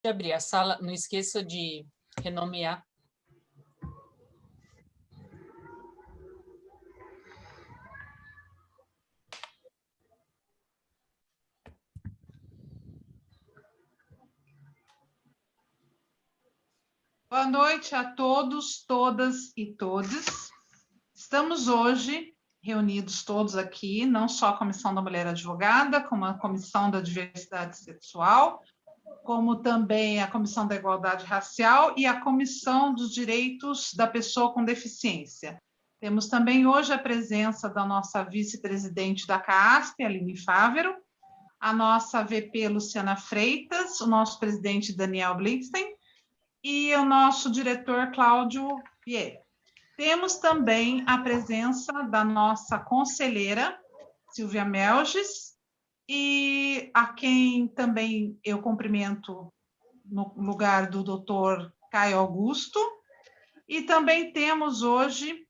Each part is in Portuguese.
de abrir a sala, não esqueça de renomear. Boa noite a todos, todas e todes. Estamos hoje reunidos todos aqui, não só a Comissão da Mulher Advogada, como a Comissão da Diversidade Sexual, como também a Comissão da Igualdade Racial e a Comissão dos Direitos da Pessoa com Deficiência. Temos também hoje a presença da nossa vice-presidente da CAASP, Aline Fávero, a nossa VP Luciana Freitas, o nosso presidente Daniel Blixten e o nosso diretor Cláudio Vieira. Temos também a presença da nossa conselheira, Silvia Melges, e a quem também eu cumprimento no lugar do doutor Caio Augusto. E também temos hoje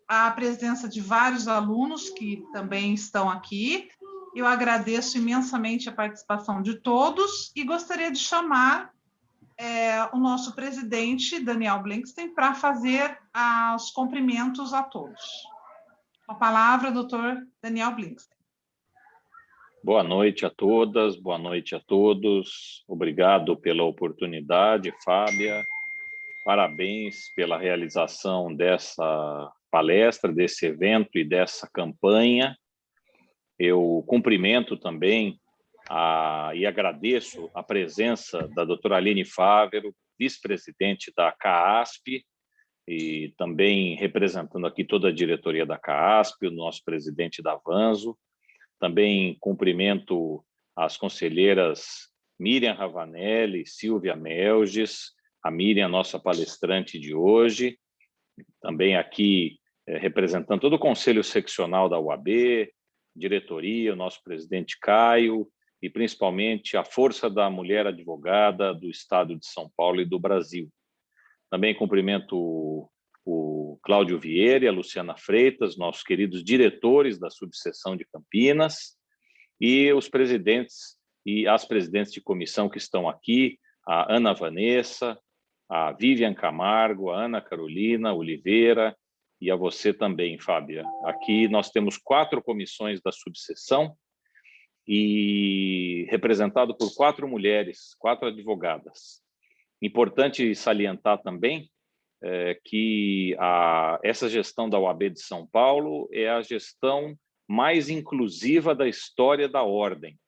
a presença de vários alunos que também estão aqui. Eu agradeço imensamente a participação de todos e gostaria de chamar o nosso presidente, Daniel Blixten, para fazer os cumprimentos a todos. Com a palavra, doutor Daniel Blixten. Boa noite a todas, boa noite a todos. Obrigado pela oportunidade, Fábia. Parabéns pela realização dessa palestra, desse evento e dessa campanha. Eu cumprimento também e agradeço a presença da doutora Aline Fávero, vice-presidente da CAASP, e também representando aqui toda a diretoria da CAASP, o nosso presidente da Vanzo. Também cumprimento as conselheiras Miriam Ravanelli, Silvia Melges, a Miriam, nossa palestrante de hoje, também aqui representando todo o Conselho Seccional da UAB, diretoria, o nosso presidente Caio, e principalmente a força da mulher advogada do Estado de São Paulo e do Brasil. Também cumprimento o Cláudio Vieira e a Luciana Freitas, nossos queridos diretores da subseção de Campinas, e os presidentes e as presidentes de comissão que estão aqui, a Ana Vanessa, a Vivian Camargo, a Ana Carolina Oliveira, e a você também, Fábia. Aqui nós temos 4 comissões da subseção, e representado por 4 mulheres, 4 advogadas. Importante salientar também que essa gestão da OAB de São Paulo é a gestão mais inclusiva da história da Ordem,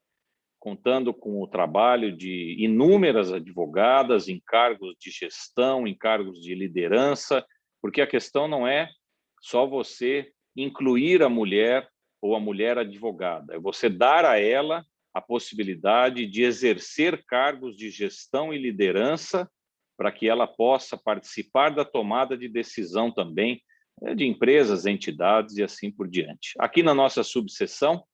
contando com o trabalho de inúmeras advogadas em cargos de gestão, em cargos de liderança, porque a questão não é só você incluir a mulher ou a mulher advogada, é você dar a ela a possibilidade de exercer cargos de gestão e liderança para que ela possa participar da tomada de decisão também de empresas, entidades e assim por diante. Aqui na nossa subseção,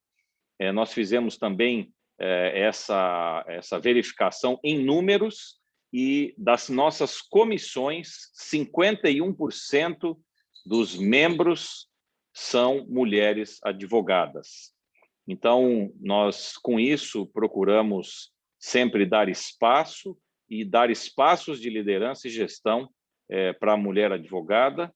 nós fizemos também essa verificação em números e das nossas comissões, 51% dos membros são mulheres advogadas. Então, nós, com isso, procuramos sempre dar espaço e dar espaços de liderança e gestão para a mulher advogada.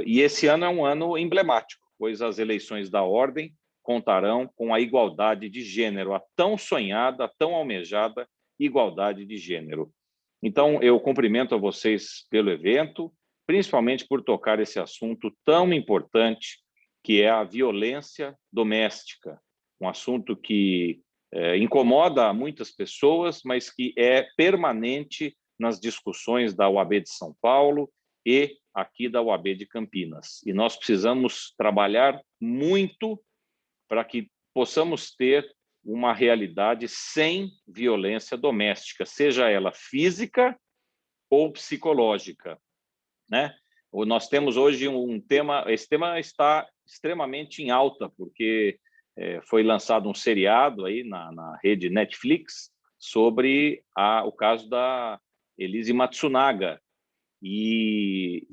E esse ano é um ano emblemático, pois as eleições da Ordem contarão com a igualdade de gênero, a tão sonhada, a tão almejada igualdade de gênero. Então, eu cumprimento a vocês pelo evento, principalmente por tocar esse assunto tão importante, que é a violência doméstica, um assunto que incomoda muitas pessoas, mas que é permanente nas discussões da UAB de São Paulo e aqui da UAB de Campinas. E nós precisamos trabalhar muito para que possamos ter uma realidade sem violência doméstica, seja ela física ou psicológica, né? Nós temos hoje um tema, esse tema está extremamente em alta, porque foi lançado um seriado aí na rede Netflix sobre o caso da Elise Matsunaga, e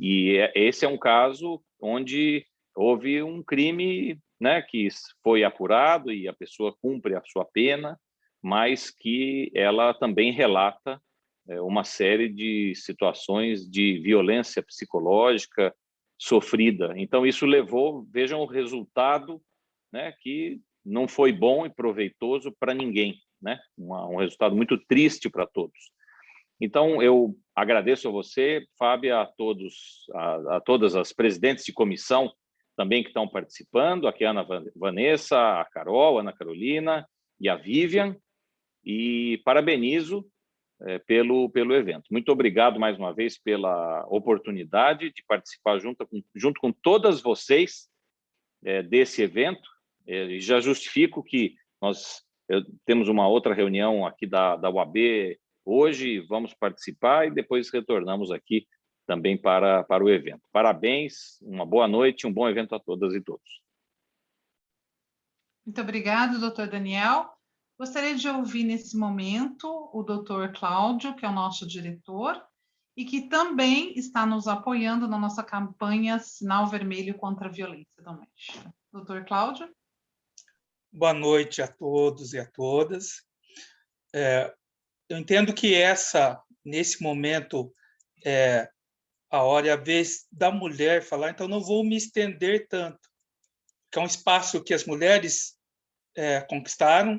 esse é um caso onde houve um crime, né, que foi apurado e a pessoa cumpre a sua pena, mas que ela também relata uma série de situações de violência psicológica sofrida. Então, isso levou, vejam o resultado, né, que não foi bom e proveitoso para ninguém, né? Um resultado muito triste para todos. Então, eu agradeço a você, Fábia, a todas as presidentes de comissão também que estão participando, aqui a Ana Vanessa, a Carol, a Ana Carolina e a Vivian, e parabenizo pelo evento. Muito obrigado mais uma vez pela oportunidade de participar junto com todas vocês desse evento. Já justifico que nós temos uma outra reunião aqui da UAB hoje, vamos participar e depois retornamos aqui também para o evento. Parabéns, uma boa noite, um bom evento a todas e todos. Muito obrigado, doutor Daniel. Gostaria de ouvir nesse momento o doutor Cláudio, que é o nosso diretor, e que também está nos apoiando na nossa campanha Sinal Vermelho contra a Violência Doméstica. Doutor Cláudio? Boa noite a todos e a todas. Eu entendo que nesse momento, a hora e a vez da mulher falar, então não vou me estender tanto, que é um espaço que as mulheres conquistaram.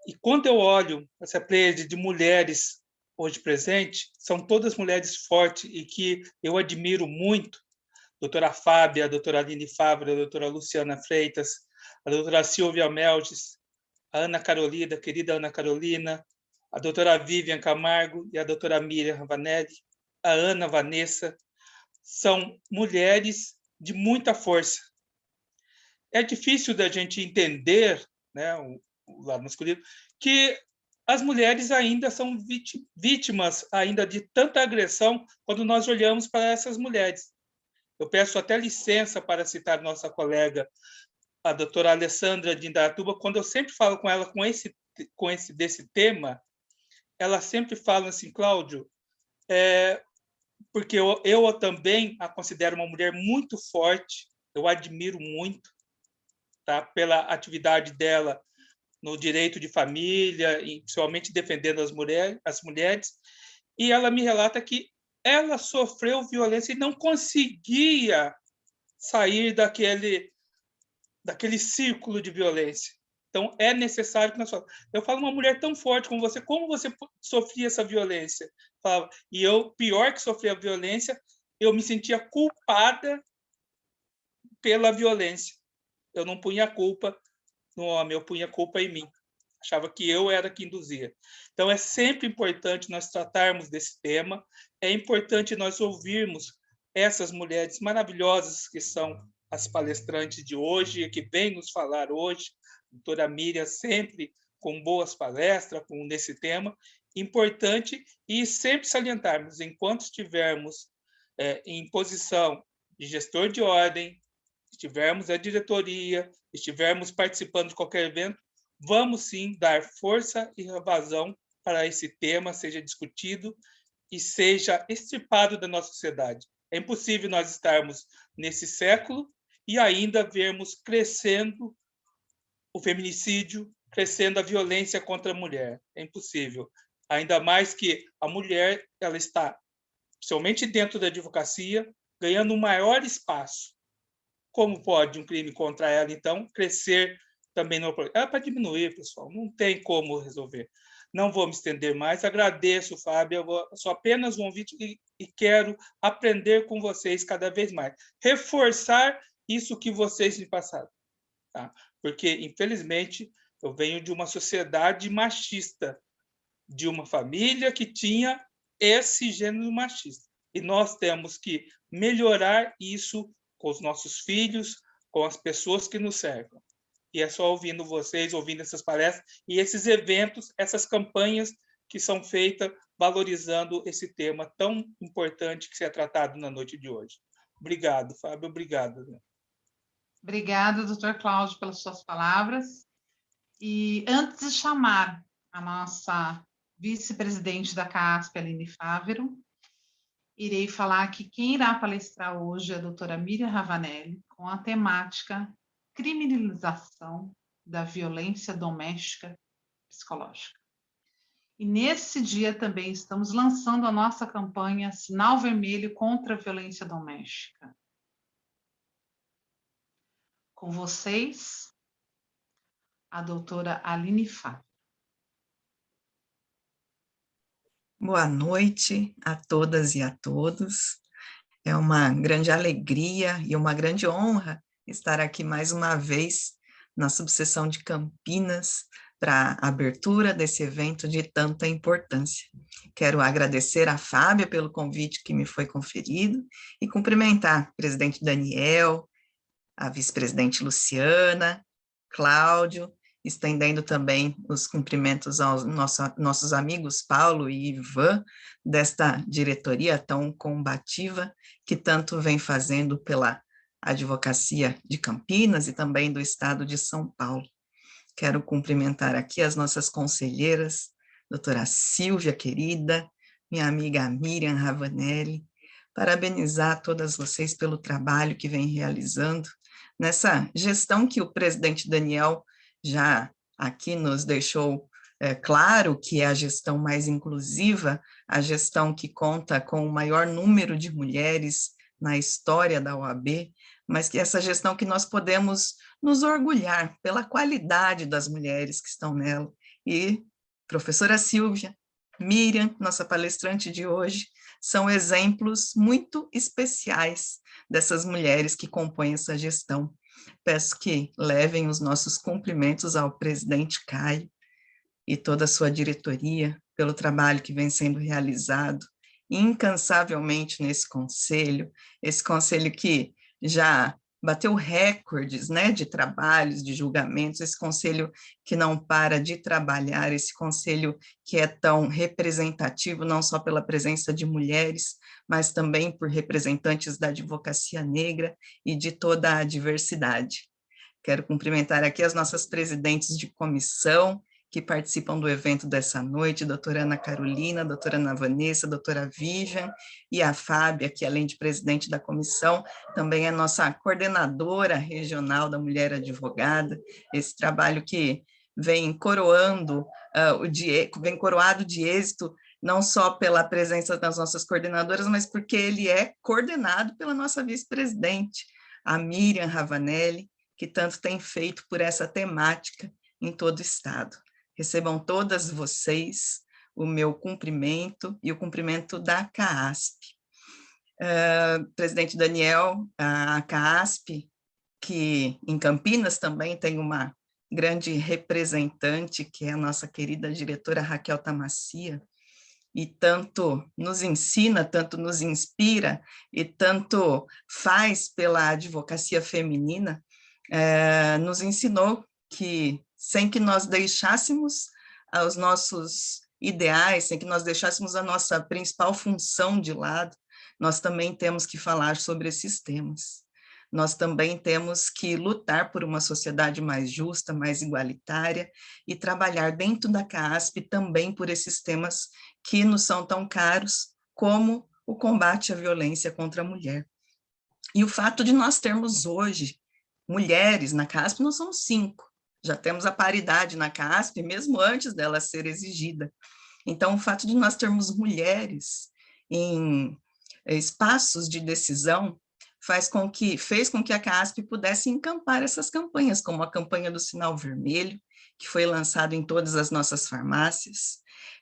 E quando eu olho essa pleiade de mulheres hoje presente, são todas mulheres fortes e que eu admiro muito. A doutora Fábia, a doutora Aline Fávora, a doutora Luciana Freitas, a doutora Silvia Melges, a Ana Carolina, a querida Ana Carolina, a doutora Vivian Camargo e a doutora Miriam Ravanelli, a Ana Vanessa, são mulheres de muita força. É difícil da gente entender, né, o lado masculino, que as mulheres ainda são vítimas ainda de tanta agressão quando nós olhamos para essas mulheres. Eu peço até licença para citar nossa colega, a doutora Alessandra de Indaiatuba, quando eu sempre falo com ela desse tema, ela sempre fala assim, Cláudio, porque eu também a considero uma mulher muito forte, eu admiro muito, tá, pela atividade dela no direito de família, e principalmente defendendo as mulheres, e ela me relata que ela sofreu violência e não conseguia sair daquele círculo de violência. Então, é necessário que nós falamos. Eu falo, uma mulher tão forte como você sofria essa violência? Falava, e eu, pior que sofrer a violência, eu me sentia culpada pela violência. Eu não punha culpa no homem, eu punha culpa em mim. Achava que eu era que induzia. Então, é sempre importante nós tratarmos desse tema, é importante nós ouvirmos essas mulheres maravilhosas que são as palestrantes de hoje, que vêm nos falar hoje, a doutora Miriam sempre com boas palestras nesse tema, importante, e sempre salientarmos, enquanto estivermos em posição de gestor de ordem, estivermos na diretoria, estivermos participando de qualquer evento, vamos sim dar força e vazão para esse tema seja discutido e seja extirpado da nossa sociedade. É impossível nós estarmos nesse século e ainda vermos crescendo o feminicídio, crescendo a violência contra a mulher. É impossível. Ainda mais que a mulher ela está, principalmente dentro da advocacia, ganhando um maior espaço. Como pode um crime contra ela, então, crescer também no... É para diminuir, pessoal. Não tem como resolver. Não vou me estender mais. Agradeço, Fábio. Eu sou apenas um ouvinte e quero aprender com vocês cada vez mais. Reforçar isso que vocês me passaram. Tá? Porque, infelizmente, eu venho de uma sociedade machista, de uma família que tinha esse gênero machista. E nós temos que melhorar isso com os nossos filhos, com as pessoas que nos cercam. E é só ouvindo vocês, ouvindo essas palestras e esses eventos, essas campanhas que são feitas valorizando esse tema tão importante que é tratado na noite de hoje. Obrigado, Fábio. Obrigado. Obrigada, doutor Cláudio, pelas suas palavras. E antes de chamar a nossa vice-presidente da CASP, Aline Fávero, irei falar que quem irá palestrar hoje é a doutora Miriam Ravanelli, com a temática criminalização da violência doméstica psicológica. E nesse dia também estamos lançando a nossa campanha Sinal Vermelho contra a Violência Doméstica. Com vocês, a doutora Aline Fá. Boa noite a todas e a todos. É uma grande alegria e uma grande honra estar aqui mais uma vez na subseção de Campinas para a abertura desse evento de tanta importância. Quero agradecer à Fábia pelo convite que me foi conferido e cumprimentar o presidente Daniel, a vice-presidente Luciana, Cláudio, estendendo também os cumprimentos aos nossos amigos Paulo e Ivan, desta diretoria tão combativa, que tanto vem fazendo pela advocacia de Campinas e também do estado de São Paulo. Quero cumprimentar aqui as nossas conselheiras, doutora Silvia, querida, minha amiga Miriam Ravanelli, parabenizar todas vocês pelo trabalho que vem realizando nessa gestão que o presidente Daniel já aqui nos deixou claro que é a gestão mais inclusiva, a gestão que conta com o maior número de mulheres na história da OAB, mas que essa gestão que nós podemos nos orgulhar pela qualidade das mulheres que estão nela. E professora Silvia, Miriam, nossa palestrante de hoje, são exemplos muito especiais dessas mulheres que compõem essa gestão. Peço que levem os nossos cumprimentos ao presidente Caio e toda a sua diretoria pelo trabalho que vem sendo realizado incansavelmente nesse conselho, esse conselho que já bateu recordes, né, de trabalhos, de julgamentos, esse conselho que não para de trabalhar, esse conselho que é tão representativo, não só pela presença de mulheres, mas também por representantes da advocacia negra e de toda a diversidade. Quero cumprimentar aqui as nossas presidentes de comissão, que participam do evento dessa noite, doutora Ana Carolina, doutora Ana Vanessa, doutora Vivian e a Fábia, que além de presidente da comissão, também é nossa coordenadora regional da Mulher Advogada, esse trabalho que vem coroando, vem coroado de êxito, não só pela presença das nossas coordenadoras, mas porque ele é coordenado pela nossa vice-presidente, a Miriam Ravanelli, que tanto tem feito por essa temática em todo o estado. Recebam todas vocês o meu cumprimento e o cumprimento da CAASP. Presidente Daniel, a CAASP, que em Campinas também tem uma grande representante, que é a nossa querida diretora Raquel Tamassia, e tanto nos ensina, tanto nos inspira, e tanto faz pela advocacia feminina, nos ensinou que sem que nós deixássemos os nossos ideais, sem que nós deixássemos a nossa principal função de lado, nós também temos que falar sobre esses temas. Nós também temos que lutar por uma sociedade mais justa, mais igualitária, e trabalhar dentro da CAASP também por esses temas que nos são tão caros, como o combate à violência contra a mulher. E o fato de nós termos hoje mulheres na CAASP, nós somos 5, já temos a paridade na CAASP, mesmo antes dela ser exigida. Então, o fato de nós termos mulheres em espaços de decisão fez com que a CAASP pudesse encampar essas campanhas, como a campanha do Sinal Vermelho, que foi lançado em todas as nossas farmácias,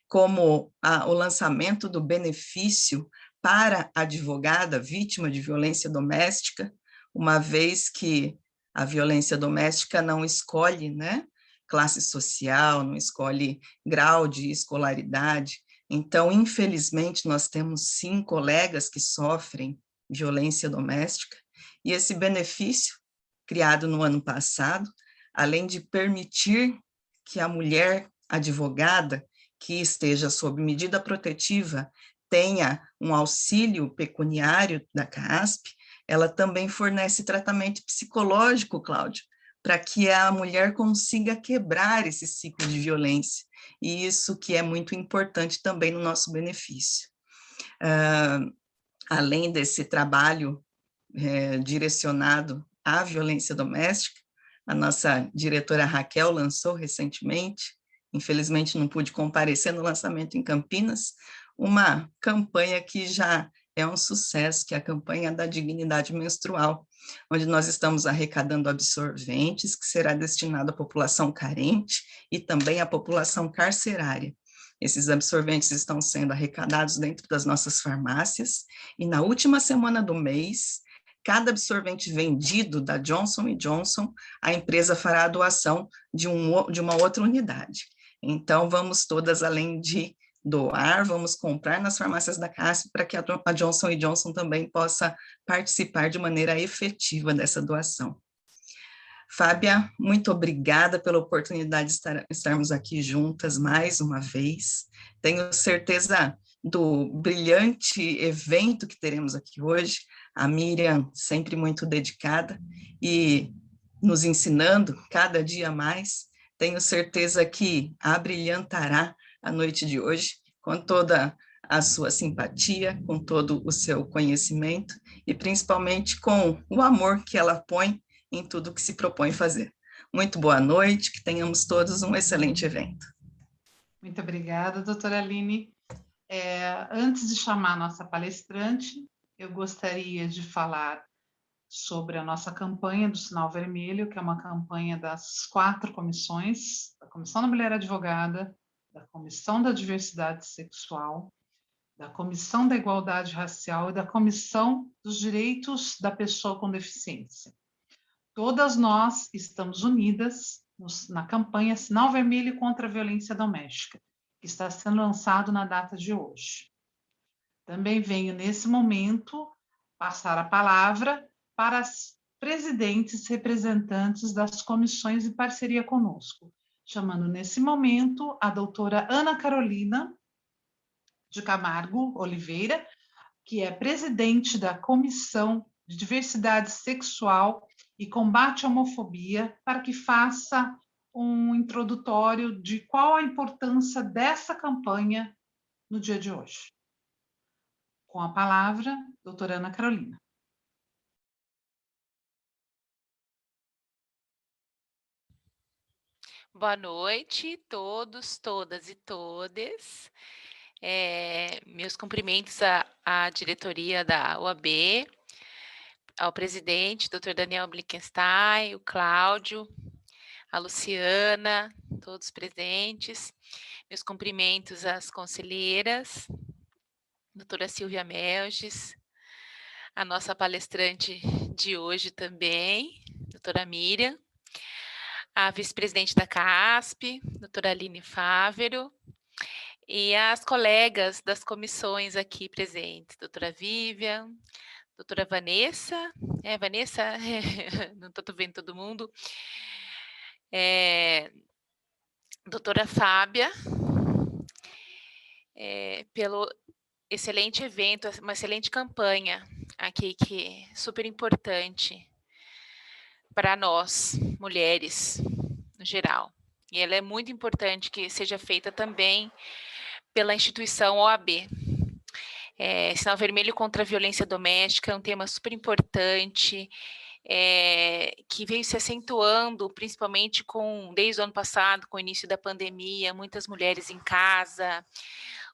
como o lançamento do benefício para a advogada vítima de violência doméstica, uma vez que a violência doméstica não escolhe, né, classe social, não escolhe grau de escolaridade. Então, infelizmente, nós temos 5 colegas que sofrem violência doméstica, e esse benefício, criado no ano passado, além de permitir que a mulher advogada que esteja sob medida protetiva tenha um auxílio pecuniário da CAASP, ela também fornece tratamento psicológico, Cláudio, para que a mulher consiga quebrar esse ciclo de violência, e isso que é muito importante também no nosso benefício. Além desse trabalho direcionado à violência doméstica, a nossa diretora Raquel lançou recentemente, infelizmente não pude comparecer no lançamento em Campinas, uma campanha que já é um sucesso, que é a campanha da dignidade menstrual, onde nós estamos arrecadando absorventes, que será destinado à população carente e também à população carcerária. Esses absorventes estão sendo arrecadados dentro das nossas farmácias, e na última semana do mês, cada absorvente vendido da Johnson & Johnson, a empresa fará a doação de uma outra unidade. Então, vamos todas, além de doar, vamos comprar nas farmácias da CASP para que a Johnson & Johnson também possa participar de maneira efetiva dessa doação. Fábia, muito obrigada pela oportunidade de estarmos aqui juntas mais uma vez. Tenho certeza do brilhante evento que teremos aqui hoje. A Miriam, sempre muito dedicada e nos ensinando cada dia mais. Tenho certeza que abrilhantará a noite de hoje com toda a sua simpatia, com todo o seu conhecimento e principalmente com o amor que ela põe em tudo que se propõe fazer. Muito boa noite, que tenhamos todos um excelente evento. Muito obrigada, doutora Aline. Antes de chamar a nossa palestrante, eu gostaria de falar sobre a nossa campanha do Sinal Vermelho, que é uma campanha das 4 comissões, da Comissão da Mulher Advogada, da Comissão da Diversidade Sexual, da Comissão da Igualdade Racial e da Comissão dos Direitos da Pessoa com Deficiência. Todas nós estamos unidas na campanha Sinal Vermelho contra a Violência Doméstica, que está sendo lançado na data de hoje. Também venho, nesse momento, passar a palavra para as presidentes representantes das comissões em parceria conosco, chamando, nesse momento, a doutora Ana Carolina de Camargo Oliveira, que é presidente da Comissão de Diversidade Sexual e Combate à Homofobia, para que faça um introdutório de qual a importância dessa campanha no dia de hoje. Com a palavra, doutora Ana Carolina. Boa noite, todos, todas e todes. Meus cumprimentos à diretoria da OAB, ao presidente, Dr. Daniel Blickenstein, o Cláudio, a Luciana, todos presentes. Meus cumprimentos às conselheiras, doutora Silvia Melges, a nossa palestrante de hoje também, doutora Miriam, a vice-presidente da CASP, doutora Aline Fávero, e as colegas das comissões aqui presentes, doutora Vivian, doutora Vanessa, Vanessa, não estou vendo todo mundo, doutora Fábia, pelo excelente evento, uma excelente campanha aqui, que é super importante para nós, mulheres, no geral. E ela é muito importante que seja feita também pela instituição OAB. Sinal Vermelho contra a Violência Doméstica é um tema super importante, que veio se acentuando, principalmente desde o ano passado, com o início da pandemia, muitas mulheres em casa,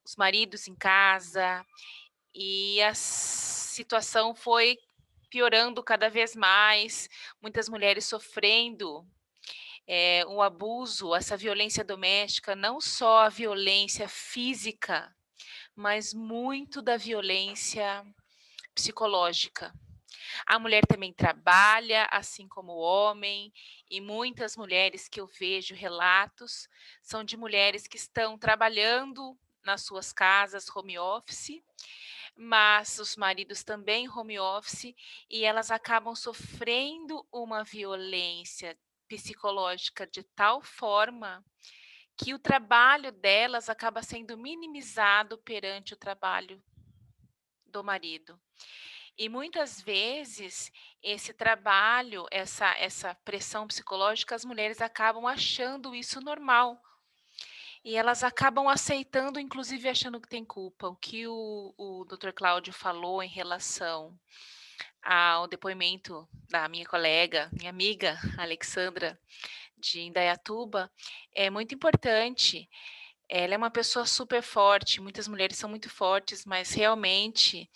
os maridos em casa, e a situação foi piorando cada vez mais, muitas mulheres sofrendo um abuso, essa violência doméstica, não só a violência física, mas muito da violência psicológica. A mulher também trabalha, assim como o homem, e muitas mulheres que eu vejo relatos são de mulheres que estão trabalhando nas suas casas, home office, mas os maridos também home office, e elas acabam sofrendo uma violência psicológica de tal forma que o trabalho delas acaba sendo minimizado perante o trabalho do marido. E muitas vezes esse trabalho, essa pressão psicológica, as mulheres acabam achando isso normal. E elas acabam aceitando, inclusive achando que tem culpa. O que o Dr. Cláudio falou em relação ao depoimento da minha colega, minha amiga Alexandra, de Indaiatuba, é muito importante. Ela é uma pessoa super forte, muitas mulheres são muito fortes, mas realmente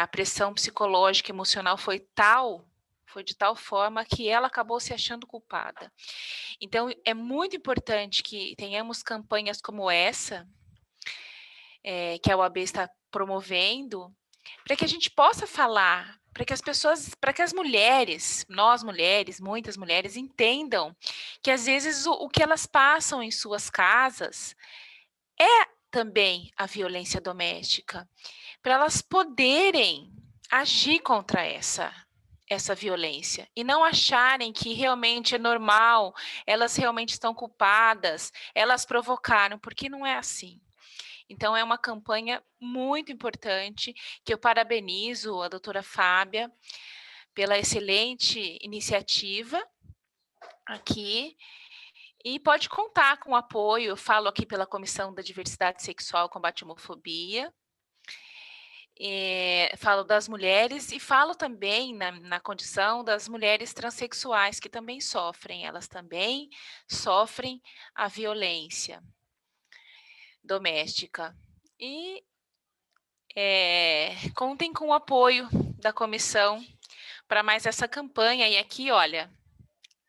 a pressão psicológica e emocional foi de tal forma que ela acabou se achando culpada. Então, é muito importante que tenhamos campanhas como essa, que a OAB está promovendo, para que a gente possa falar, para que as pessoas, para que as mulheres, nós mulheres, muitas mulheres, entendam que às vezes o que elas passam em suas casas é também a violência doméstica, para elas poderem agir contra essa violência e não acharem que realmente é normal, elas realmente estão culpadas, elas provocaram, porque não é assim. Então, é uma campanha muito importante, que eu parabenizo a doutora Fábia pela excelente iniciativa aqui, e pode contar com o apoio, eu falo aqui pela Comissão da Diversidade Sexual e Combate à Homofobia, falo das mulheres e falo também na condição das mulheres transexuais, que também sofrem, elas também sofrem a violência doméstica. E contem com o apoio da comissão para mais essa campanha. E aqui, olha,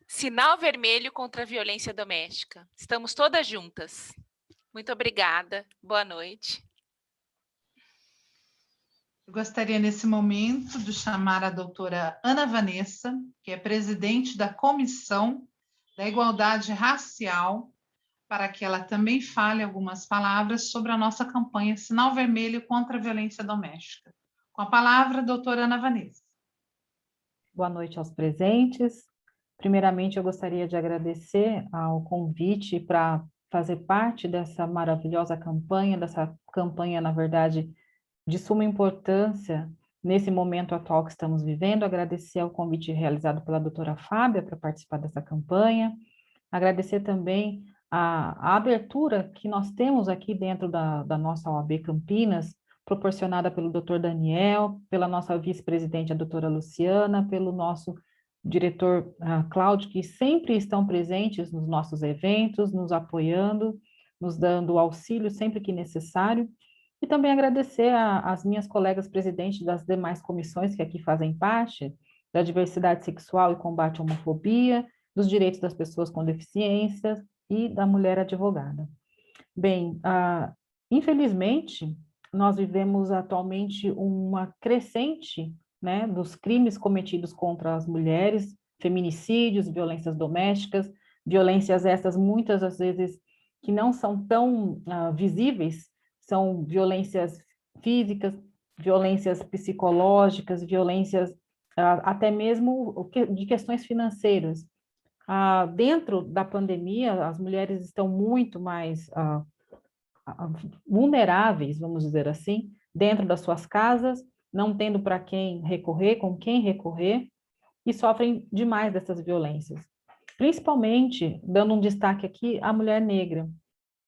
sinal vermelho contra a violência doméstica. Estamos todas juntas. Muito obrigada. Boa noite. Eu gostaria, nesse momento, de chamar a doutora Ana Vanessa, que é presidente da Comissão da Igualdade Racial, para que ela também fale algumas palavras sobre a nossa campanha Sinal Vermelho contra a Violência Doméstica. Com a palavra, doutora Ana Vanessa. Boa noite aos presentes. Primeiramente, eu gostaria de agradecer ao convite para fazer parte dessa maravilhosa campanha, na verdade, de suma importância nesse momento atual que estamos vivendo. Agradecer ao convite realizado pela doutora Fábia para participar dessa campanha. Agradecer também a abertura que nós temos aqui dentro da nossa OAB Campinas, proporcionada pelo doutor Daniel, pela nossa vice-presidente, a doutora Luciana, pelo nosso diretor Cláudio, que sempre estão presentes nos nossos eventos, nos apoiando, nos dando auxílio sempre que necessário. E também agradecer às minhas colegas presidentes das demais comissões que aqui fazem parte, da diversidade sexual e combate à homofobia, dos direitos das pessoas com deficiências e da mulher advogada. Bem, infelizmente, nós vivemos atualmente uma crescente, né, dos crimes cometidos contra as mulheres, feminicídios, violências domésticas, violências essas muitas das vezes que não são tão visíveis, são violências físicas, violências psicológicas, violências até mesmo de questões financeiras. Dentro da pandemia, as mulheres estão muito mais vulneráveis, vamos dizer assim, dentro das suas casas, não tendo para quem recorrer, com quem recorrer, e sofrem demais dessas violências. Principalmente, dando um destaque aqui, a mulher negra,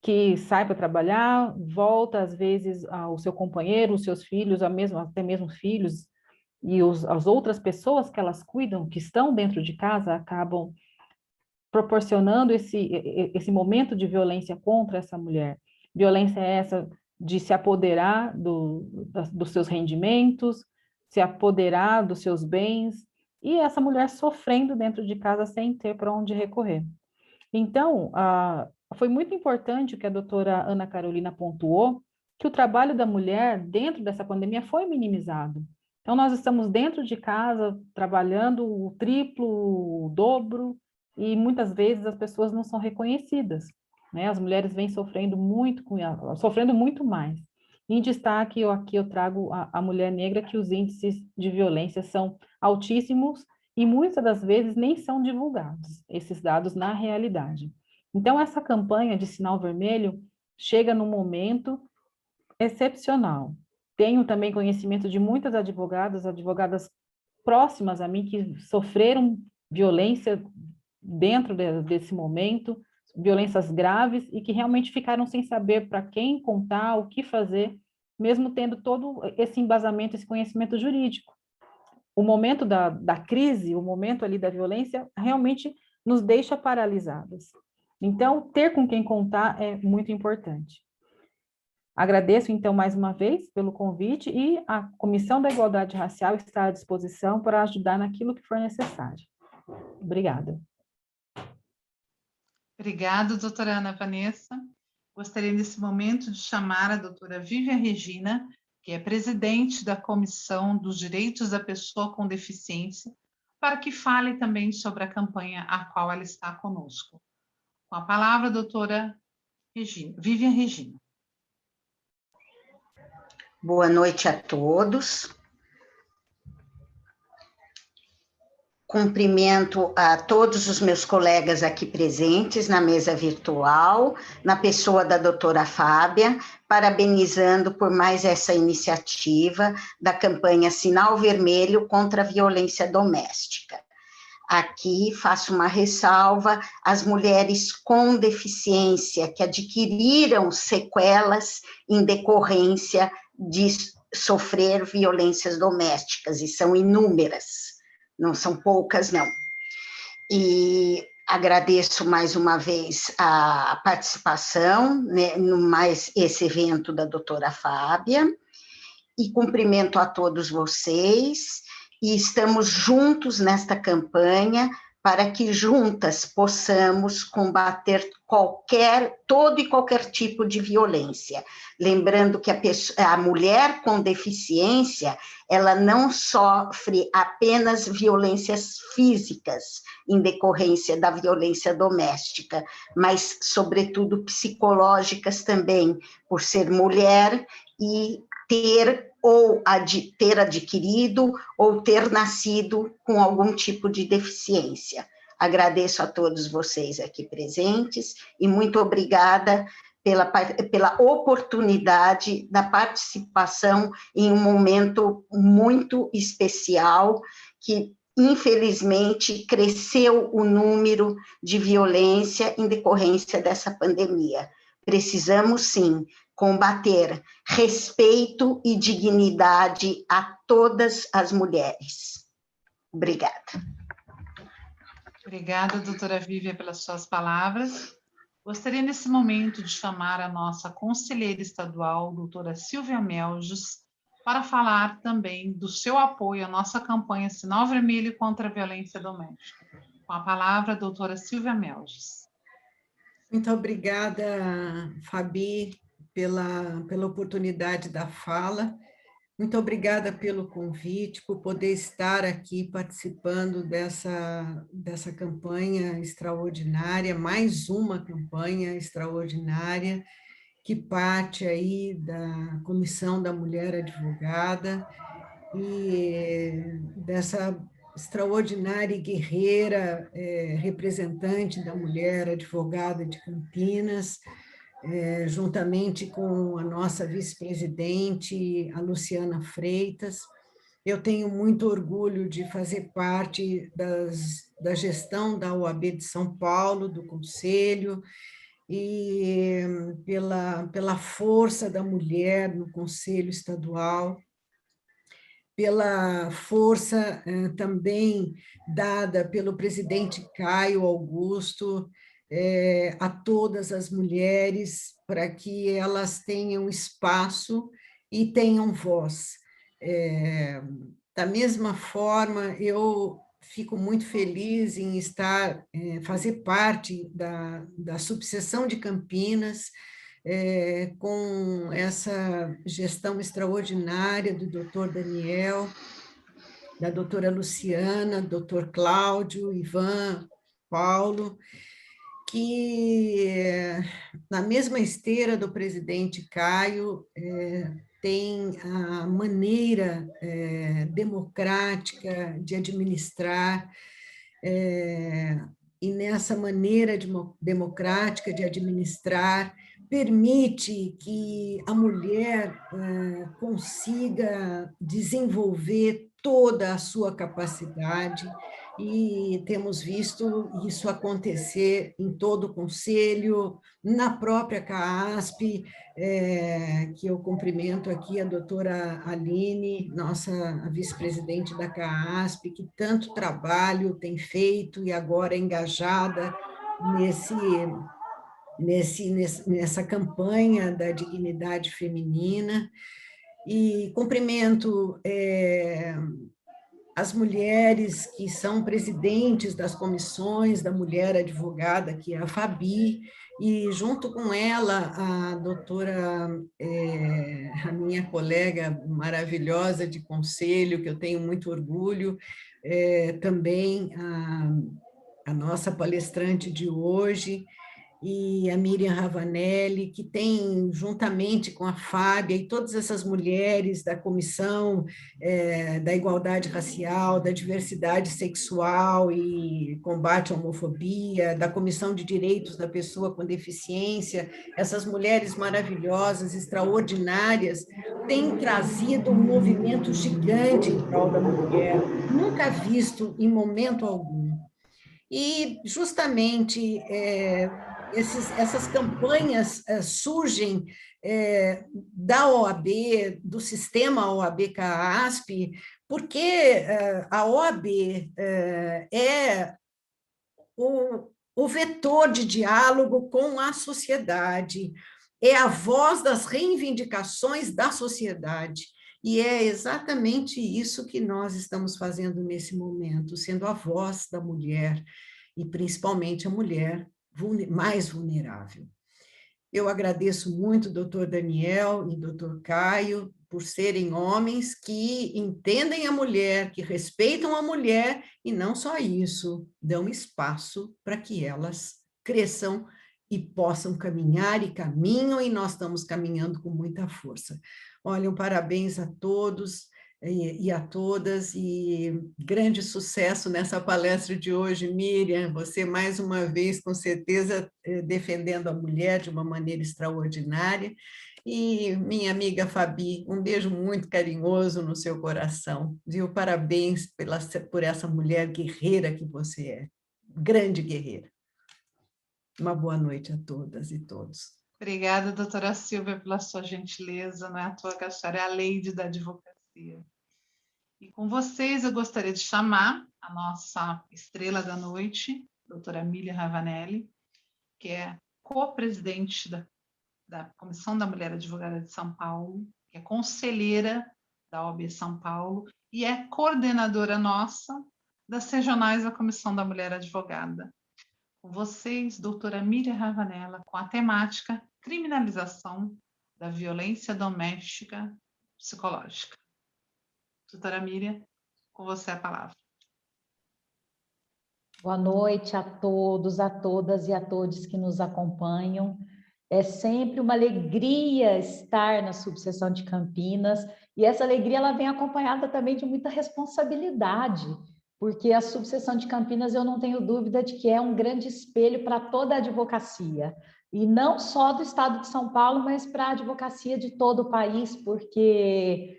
que sai para trabalhar, volta às vezes ao seu companheiro, os seus filhos, até mesmo filhos, e as outras pessoas que elas cuidam, que estão dentro de casa, acabam proporcionando esse momento de violência contra essa mulher. Violência essa de se apoderar dos seus rendimentos, se apoderar dos seus bens, e essa mulher sofrendo dentro de casa sem ter para onde recorrer. Então, foi muito importante o que a doutora Ana Carolina pontuou, que o trabalho da mulher dentro dessa pandemia foi minimizado. Então, nós estamos dentro de casa, trabalhando o triplo, o dobro, e muitas vezes as pessoas não são reconhecidas, né? As mulheres vêm sofrendo muito mais. Em destaque, aqui eu trago a mulher negra, que os índices de violência são altíssimos e muitas das vezes nem são divulgados, esses dados na realidade. Então, essa campanha de Sinal Vermelho chega num momento excepcional. Tenho também conhecimento de muitas advogadas próximas a mim, que sofreram violência dentro desse momento, violências graves, e que realmente ficaram sem saber para quem contar, o que fazer, mesmo tendo todo esse embasamento, esse conhecimento jurídico. O momento da crise, o momento ali da violência, realmente nos deixa paralisadas. Então, ter com quem contar é muito importante. Agradeço, então, mais uma vez pelo convite e a Comissão da Igualdade Racial está à disposição para ajudar naquilo que for necessário. Obrigada. Obrigada, doutora Ana Vanessa. Gostaria, nesse momento, de chamar a doutora Vivian Regina, que é presidente da Comissão dos Direitos da Pessoa com Deficiência, para que fale também sobre a campanha a qual ela está conosco. Com a palavra, doutora Vivian Regina. Boa noite a todos. Cumprimento a todos os meus colegas aqui presentes na mesa virtual, na pessoa da doutora Fábia, parabenizando por mais essa iniciativa da campanha Sinal Vermelho contra a Violência Doméstica. Aqui faço uma ressalva às mulheres com deficiência que adquiriram sequelas em decorrência de sofrer violências domésticas, e são inúmeras. Não são poucas, não. E agradeço mais uma vez a participação, né, no mais esse evento da doutora Fábia, e cumprimento a todos vocês, e estamos juntos nesta campanha para que juntas possamos combater todo e qualquer tipo de violência. Lembrando que a mulher com deficiência, ela não sofre apenas violências físicas em decorrência da violência doméstica, mas, sobretudo, psicológicas também, por ser mulher e ter adquirido ou ter nascido com algum tipo de deficiência. Agradeço a todos vocês aqui presentes e muito obrigada pela oportunidade da participação em um momento muito especial, que, infelizmente, cresceu o número de violência em decorrência dessa pandemia. Precisamos, sim, combater respeito e dignidade a todas as mulheres. Obrigada. Obrigada, doutora Vívia, pelas suas palavras. Gostaria, nesse momento, de chamar a nossa conselheira estadual, doutora Silvia Melges, para falar também do seu apoio à nossa campanha Sinal Vermelho contra a Violência Doméstica. Com a palavra, a doutora Silvia Melges. Muito obrigada, Fabi, pela oportunidade da fala. Muito obrigada pelo convite, por poder estar aqui participando dessa campanha extraordinária, mais uma campanha extraordinária, que parte aí da Comissão da Mulher Advogada e dessa extraordinária e guerreira representante da mulher advogada de Campinas, juntamente com a nossa vice-presidente, a Luciana Freitas. Eu tenho muito orgulho de fazer parte da gestão da OAB de São Paulo, do Conselho, e pela força da mulher no Conselho Estadual, pela força também dada pelo presidente Caio Augusto, a todas as mulheres, para que elas tenham espaço e tenham voz. Da mesma forma, eu fico muito feliz em fazer parte da subseção de Campinas, com essa gestão extraordinária do doutor Daniel, da doutora Luciana, doutor Cláudio, Ivan, Paulo, que, na mesma esteira do presidente Caio, tem a maneira democrática de administrar, e nessa maneira democrática de administrar, permite que a mulher consiga desenvolver toda a sua capacidade e temos visto isso acontecer em todo o Conselho, na própria CAASP, que eu cumprimento aqui a doutora Aline, a vice-presidente da CAASP, que tanto trabalho tem feito e agora é engajada nessa campanha da dignidade feminina. E cumprimento as mulheres que são presidentes das comissões da mulher advogada, que é a Fabi, e junto com ela a doutora, a minha colega maravilhosa de conselho, que eu tenho muito orgulho, também a nossa palestrante de hoje, e a Miriam Ravanelli, que tem, juntamente com a Fábia e todas essas mulheres da Comissão da Igualdade Racial, da Diversidade Sexual e Combate à Homofobia, da Comissão de Direitos da Pessoa com Deficiência, essas mulheres maravilhosas, extraordinárias, têm trazido um movimento gigante em prol da mulher, nunca visto em momento algum. E, justamente, essas campanhas surgem da OAB, do sistema OAB-CAASP, porque a OAB é o vetor de diálogo com a sociedade, é a voz das reivindicações da sociedade, e é exatamente isso que nós estamos fazendo nesse momento, sendo a voz da mulher, e principalmente a mulher mais vulnerável. Eu agradeço muito o doutor Daniel e o doutor Caio por serem homens que entendem a mulher, que respeitam a mulher, e não só isso, dão espaço para que elas cresçam e possam caminhar, e caminham, e nós estamos caminhando com muita força. Olha, parabéns a todos e a todas, e grande sucesso nessa palestra de hoje, Miriam, você mais uma vez, com certeza, defendendo a mulher de uma maneira extraordinária, e minha amiga Fabi, um beijo muito carinhoso no seu coração, viu? Parabéns por essa mulher guerreira que você é, grande guerreira. Uma boa noite a todas e todos. Obrigada, doutora Silvia, pela sua gentileza, não é à toa que a senhora é a lady da advocacia. E com vocês, eu gostaria de chamar a nossa estrela da noite, doutora Miriam Ravanelli, que é co-presidente da Comissão da Mulher Advogada de São Paulo, que é conselheira da OAB São Paulo e é coordenadora nossa das regionais da Comissão da Mulher Advogada. Com vocês, doutora Miriam Ravanella, com a temática criminalização da violência doméstica psicológica. Doutora Miriam, com você a palavra. Boa noite a todos, a todas e a todos que nos acompanham. É sempre uma alegria estar na subseção de Campinas, e essa alegria ela vem acompanhada também de muita responsabilidade, porque a subseção de Campinas, eu não tenho dúvida de que é um grande espelho para toda a advocacia, e não só do estado de São Paulo, mas para a advocacia de todo o país, porque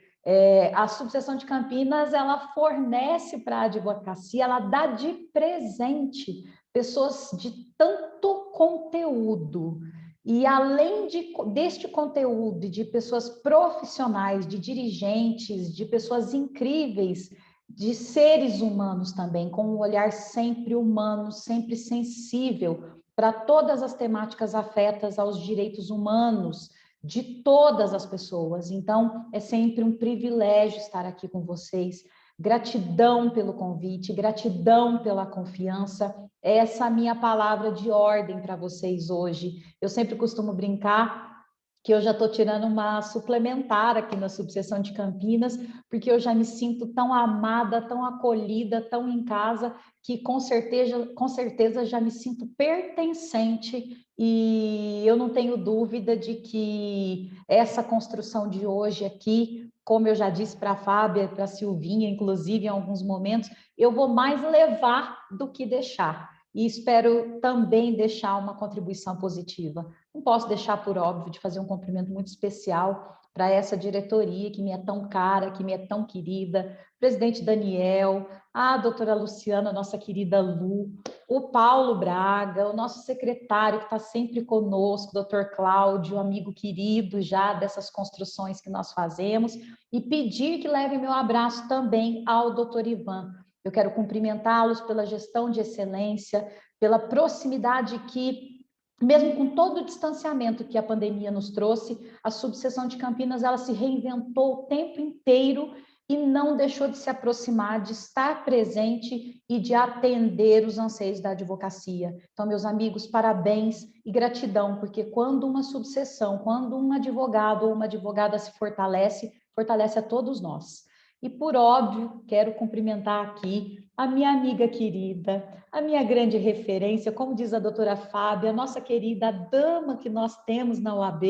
a subseção de Campinas, ela fornece para a advocacia, ela dá de presente pessoas de tanto conteúdo, e além deste conteúdo, de pessoas profissionais, de dirigentes, de pessoas incríveis, de seres humanos também, com um olhar sempre humano, sempre sensível para todas as temáticas afetas aos direitos humanos de todas as pessoas. Então, é sempre um privilégio estar aqui com vocês. Gratidão pelo convite, gratidão pela confiança. Essa é a minha palavra de ordem para vocês hoje. Eu sempre costumo brincar que eu já estou tirando uma suplementar aqui na subseção de Campinas, porque eu já me sinto tão amada, tão acolhida, tão em casa, que com certeza já me sinto pertencente, e eu não tenho dúvida de que essa construção de hoje aqui, como eu já disse para a Fábia, para a Silvinha, inclusive em alguns momentos, eu vou mais levar do que deixar. E espero também deixar uma contribuição positiva. Não posso deixar por óbvio de fazer um cumprimento muito especial para essa diretoria que me é tão cara, que me é tão querida, presidente Daniel, a doutora Luciana, nossa querida Lu, o Paulo Braga, o nosso secretário que está sempre conosco, doutor Cláudio, amigo querido já dessas construções que nós fazemos, e pedir que leve meu abraço também ao doutor Ivan. Eu quero cumprimentá-los pela gestão de excelência, pela proximidade que, mesmo com todo o distanciamento que a pandemia nos trouxe, a subseção de Campinas ela se reinventou o tempo inteiro e não deixou de se aproximar, de estar presente e de atender os anseios da advocacia. Então, meus amigos, parabéns e gratidão, porque quando uma subseção, quando um advogado ou uma advogada se fortalece, fortalece a todos nós. E, por óbvio, quero cumprimentar aqui a minha amiga querida, a minha grande referência, como diz a doutora Fábia, a nossa querida dama que nós temos na OAB,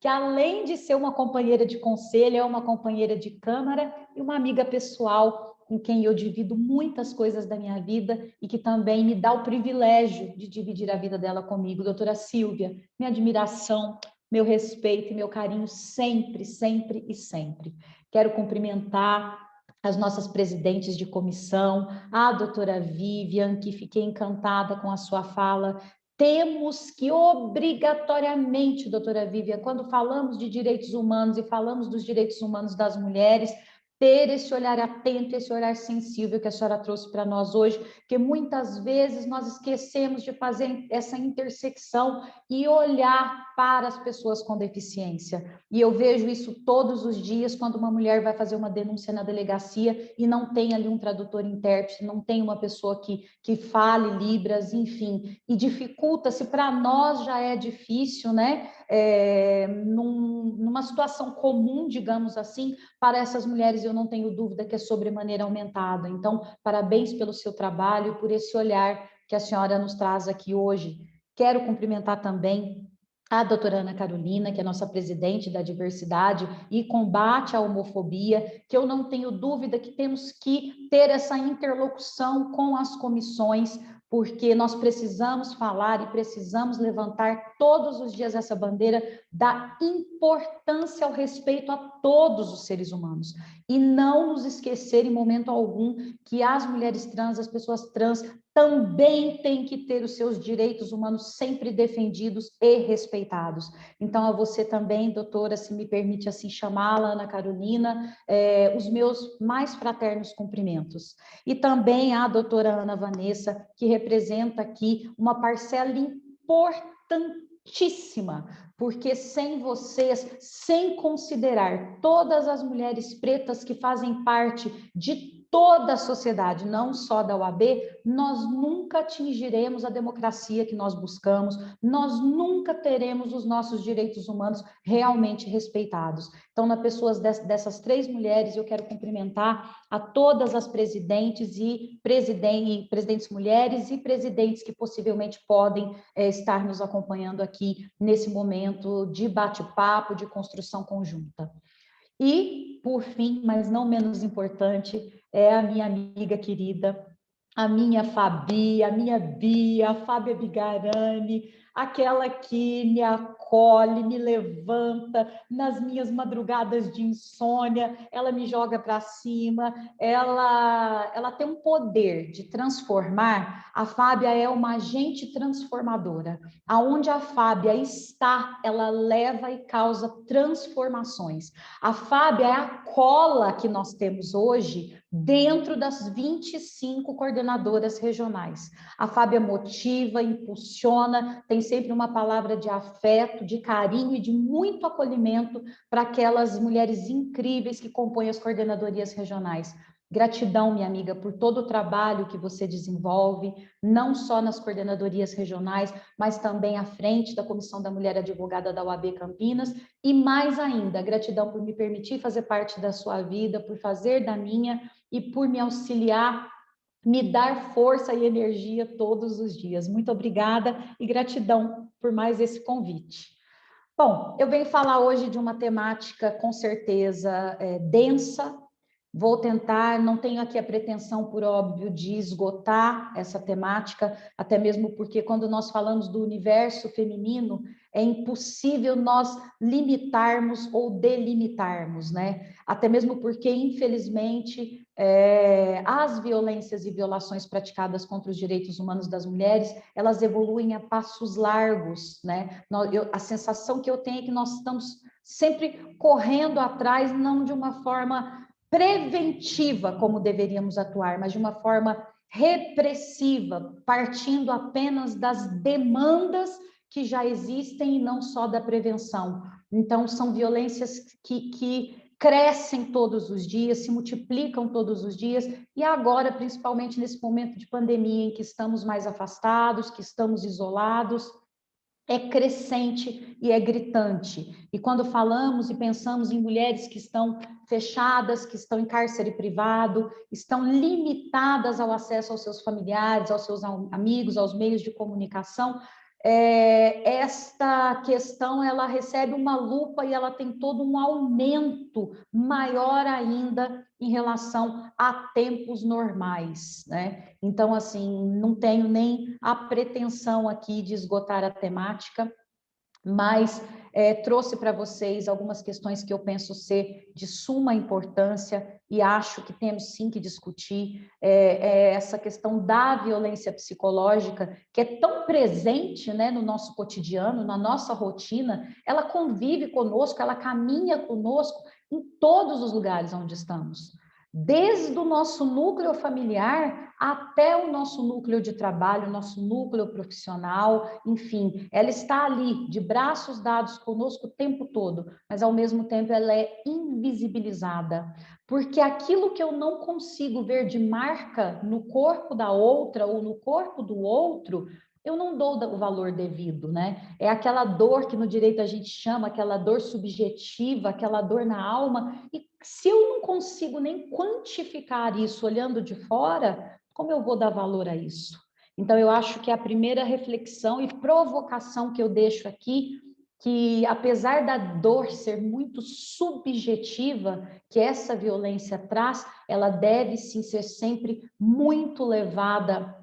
que além de ser uma companheira de conselho, é uma companheira de câmara e uma amiga pessoal com quem eu divido muitas coisas da minha vida e que também me dá o privilégio de dividir a vida dela comigo. Doutora Silvia, minha admiração, meu respeito e meu carinho sempre, sempre e sempre. Quero cumprimentar as nossas presidentes de comissão, a doutora Vivian, que fiquei encantada com a sua fala. Temos que obrigatoriamente, doutora Vivian, quando falamos de direitos humanos e falamos dos direitos humanos das mulheres, ter esse olhar atento, esse olhar sensível que a senhora trouxe para nós hoje, porque muitas vezes nós esquecemos de fazer essa intersecção e olhar para as pessoas com deficiência. E eu vejo isso todos os dias quando uma mulher vai fazer uma denúncia na delegacia e não tem ali um tradutor-intérprete, não tem uma pessoa que fale Libras, enfim, e dificulta-se, para nós já é difícil, né? Numa situação comum, digamos assim, para essas mulheres eu não tenho dúvida que é sobremaneira aumentada. Então, parabéns pelo seu trabalho e por esse olhar que a senhora nos traz aqui hoje. Quero cumprimentar também a doutora Ana Carolina, que é nossa presidente da Diversidade e Combate à Homofobia, que eu não tenho dúvida que temos que ter essa interlocução com as comissões, porque nós precisamos falar e precisamos levantar todos os dias essa bandeira da importância ao respeito a todos os seres humanos e não nos esquecer em momento algum que as mulheres trans, as pessoas trans também têm que ter os seus direitos humanos sempre defendidos e respeitados. Então, a você também, doutora, se me permite assim chamá-la, Ana Carolina, os meus mais fraternos cumprimentos. E também a doutora Ana Vanessa, que representa aqui uma parcela importantíssima, porque sem vocês, sem considerar todas as mulheres pretas que fazem parte de toda a sociedade, não só da OAB, nós nunca atingiremos a democracia que nós buscamos, nós nunca teremos os nossos direitos humanos realmente respeitados. Então, nas pessoas dessas três mulheres, eu quero cumprimentar a todas as presidentes e presidentes mulheres e presidentes que possivelmente podem estar nos acompanhando aqui nesse momento de bate-papo, de construção conjunta. E, por fim, mas não menos importante, é a minha amiga querida, a minha Fabi, a minha Bia, a Fábia Bigarani, aquela que me acolhe, me levanta nas minhas madrugadas de insônia, ela me joga para cima, ela tem um poder de transformar. A Fábia é uma agente transformadora. Aonde a Fábia está, ela leva e causa transformações. A Fábia é a cola que nós temos hoje dentro das 25 coordenadoras regionais. A Fábia motiva, impulsiona, tem sempre uma palavra de afeto, de carinho e de muito acolhimento para aquelas mulheres incríveis que compõem as coordenadorias regionais. Gratidão, minha amiga, por todo o trabalho que você desenvolve, não só nas coordenadorias regionais, mas também à frente da Comissão da Mulher Advogada da OAB Campinas, e mais ainda, gratidão por me permitir fazer parte da sua vida, por fazer da minha e por me auxiliar, me dar força e energia todos os dias. Muito obrigada e gratidão por mais esse convite. Bom, eu venho falar hoje de uma temática com certeza densa. Vou tentar, não tenho aqui a pretensão, por óbvio, de esgotar essa temática, até mesmo porque quando nós falamos do universo feminino, é impossível nós limitarmos ou delimitarmos, né? Até mesmo porque, infelizmente, as violências e violações praticadas contra os direitos humanos das mulheres, elas evoluem a passos largos, né? A sensação que eu tenho é que nós estamos sempre correndo atrás, não de uma forma preventiva, como deveríamos atuar, mas de uma forma repressiva, partindo apenas das demandas que já existem e não só da prevenção. Então, são violências que crescem todos os dias, se multiplicam todos os dias, e agora, principalmente nesse momento de pandemia, em que estamos mais afastados, que estamos isolados, é crescente e é gritante. E quando falamos e pensamos em mulheres que estão fechadas, que estão em cárcere privado, estão limitadas ao acesso aos seus familiares, aos seus amigos, aos meios de comunicação, esta questão ela recebe uma lupa e ela tem todo um aumento maior ainda em relação a tempos normais, né? Então, assim, não tenho nem a pretensão aqui de esgotar a temática, mas trouxe para vocês algumas questões que eu penso ser de suma importância e acho que temos sim que discutir, essa questão da violência psicológica, que é tão presente, né, no nosso cotidiano, na nossa rotina, ela convive conosco, ela caminha conosco em todos os lugares onde estamos. Desde o nosso núcleo familiar até o nosso núcleo de trabalho, nosso núcleo profissional, enfim, ela está ali, de braços dados conosco o tempo todo, mas ao mesmo tempo ela é invisibilizada, porque aquilo que eu não consigo ver de marca no corpo da outra ou no corpo do outro, eu não dou o valor devido, né? É aquela dor que no direito a gente chama, aquela dor subjetiva, aquela dor na alma, e se eu não consigo nem quantificar isso olhando de fora, como eu vou dar valor a isso? Então, eu acho que a primeira reflexão e provocação que eu deixo aqui, que apesar da dor ser muito subjetiva, que essa violência traz, ela deve sim ser sempre muito levada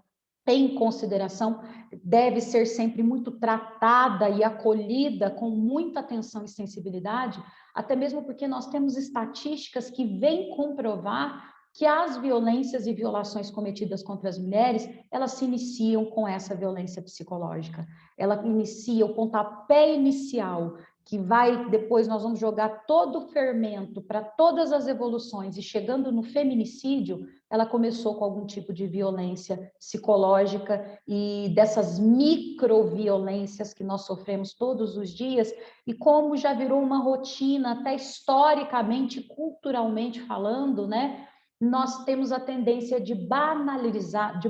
em consideração, deve ser sempre muito tratada e acolhida com muita atenção e sensibilidade, até mesmo porque nós temos estatísticas que vêm comprovar que as violências e violações cometidas contra as mulheres, elas se iniciam com essa violência psicológica. Ela inicia o pontapé inicial, que vai, depois nós vamos jogar todo o fermento para todas as evoluções, e chegando no feminicídio, ela começou com algum tipo de violência psicológica e dessas microviolências que nós sofremos todos os dias, e como já virou uma rotina, até historicamente, culturalmente falando, né? Nós temos a tendência de banalizar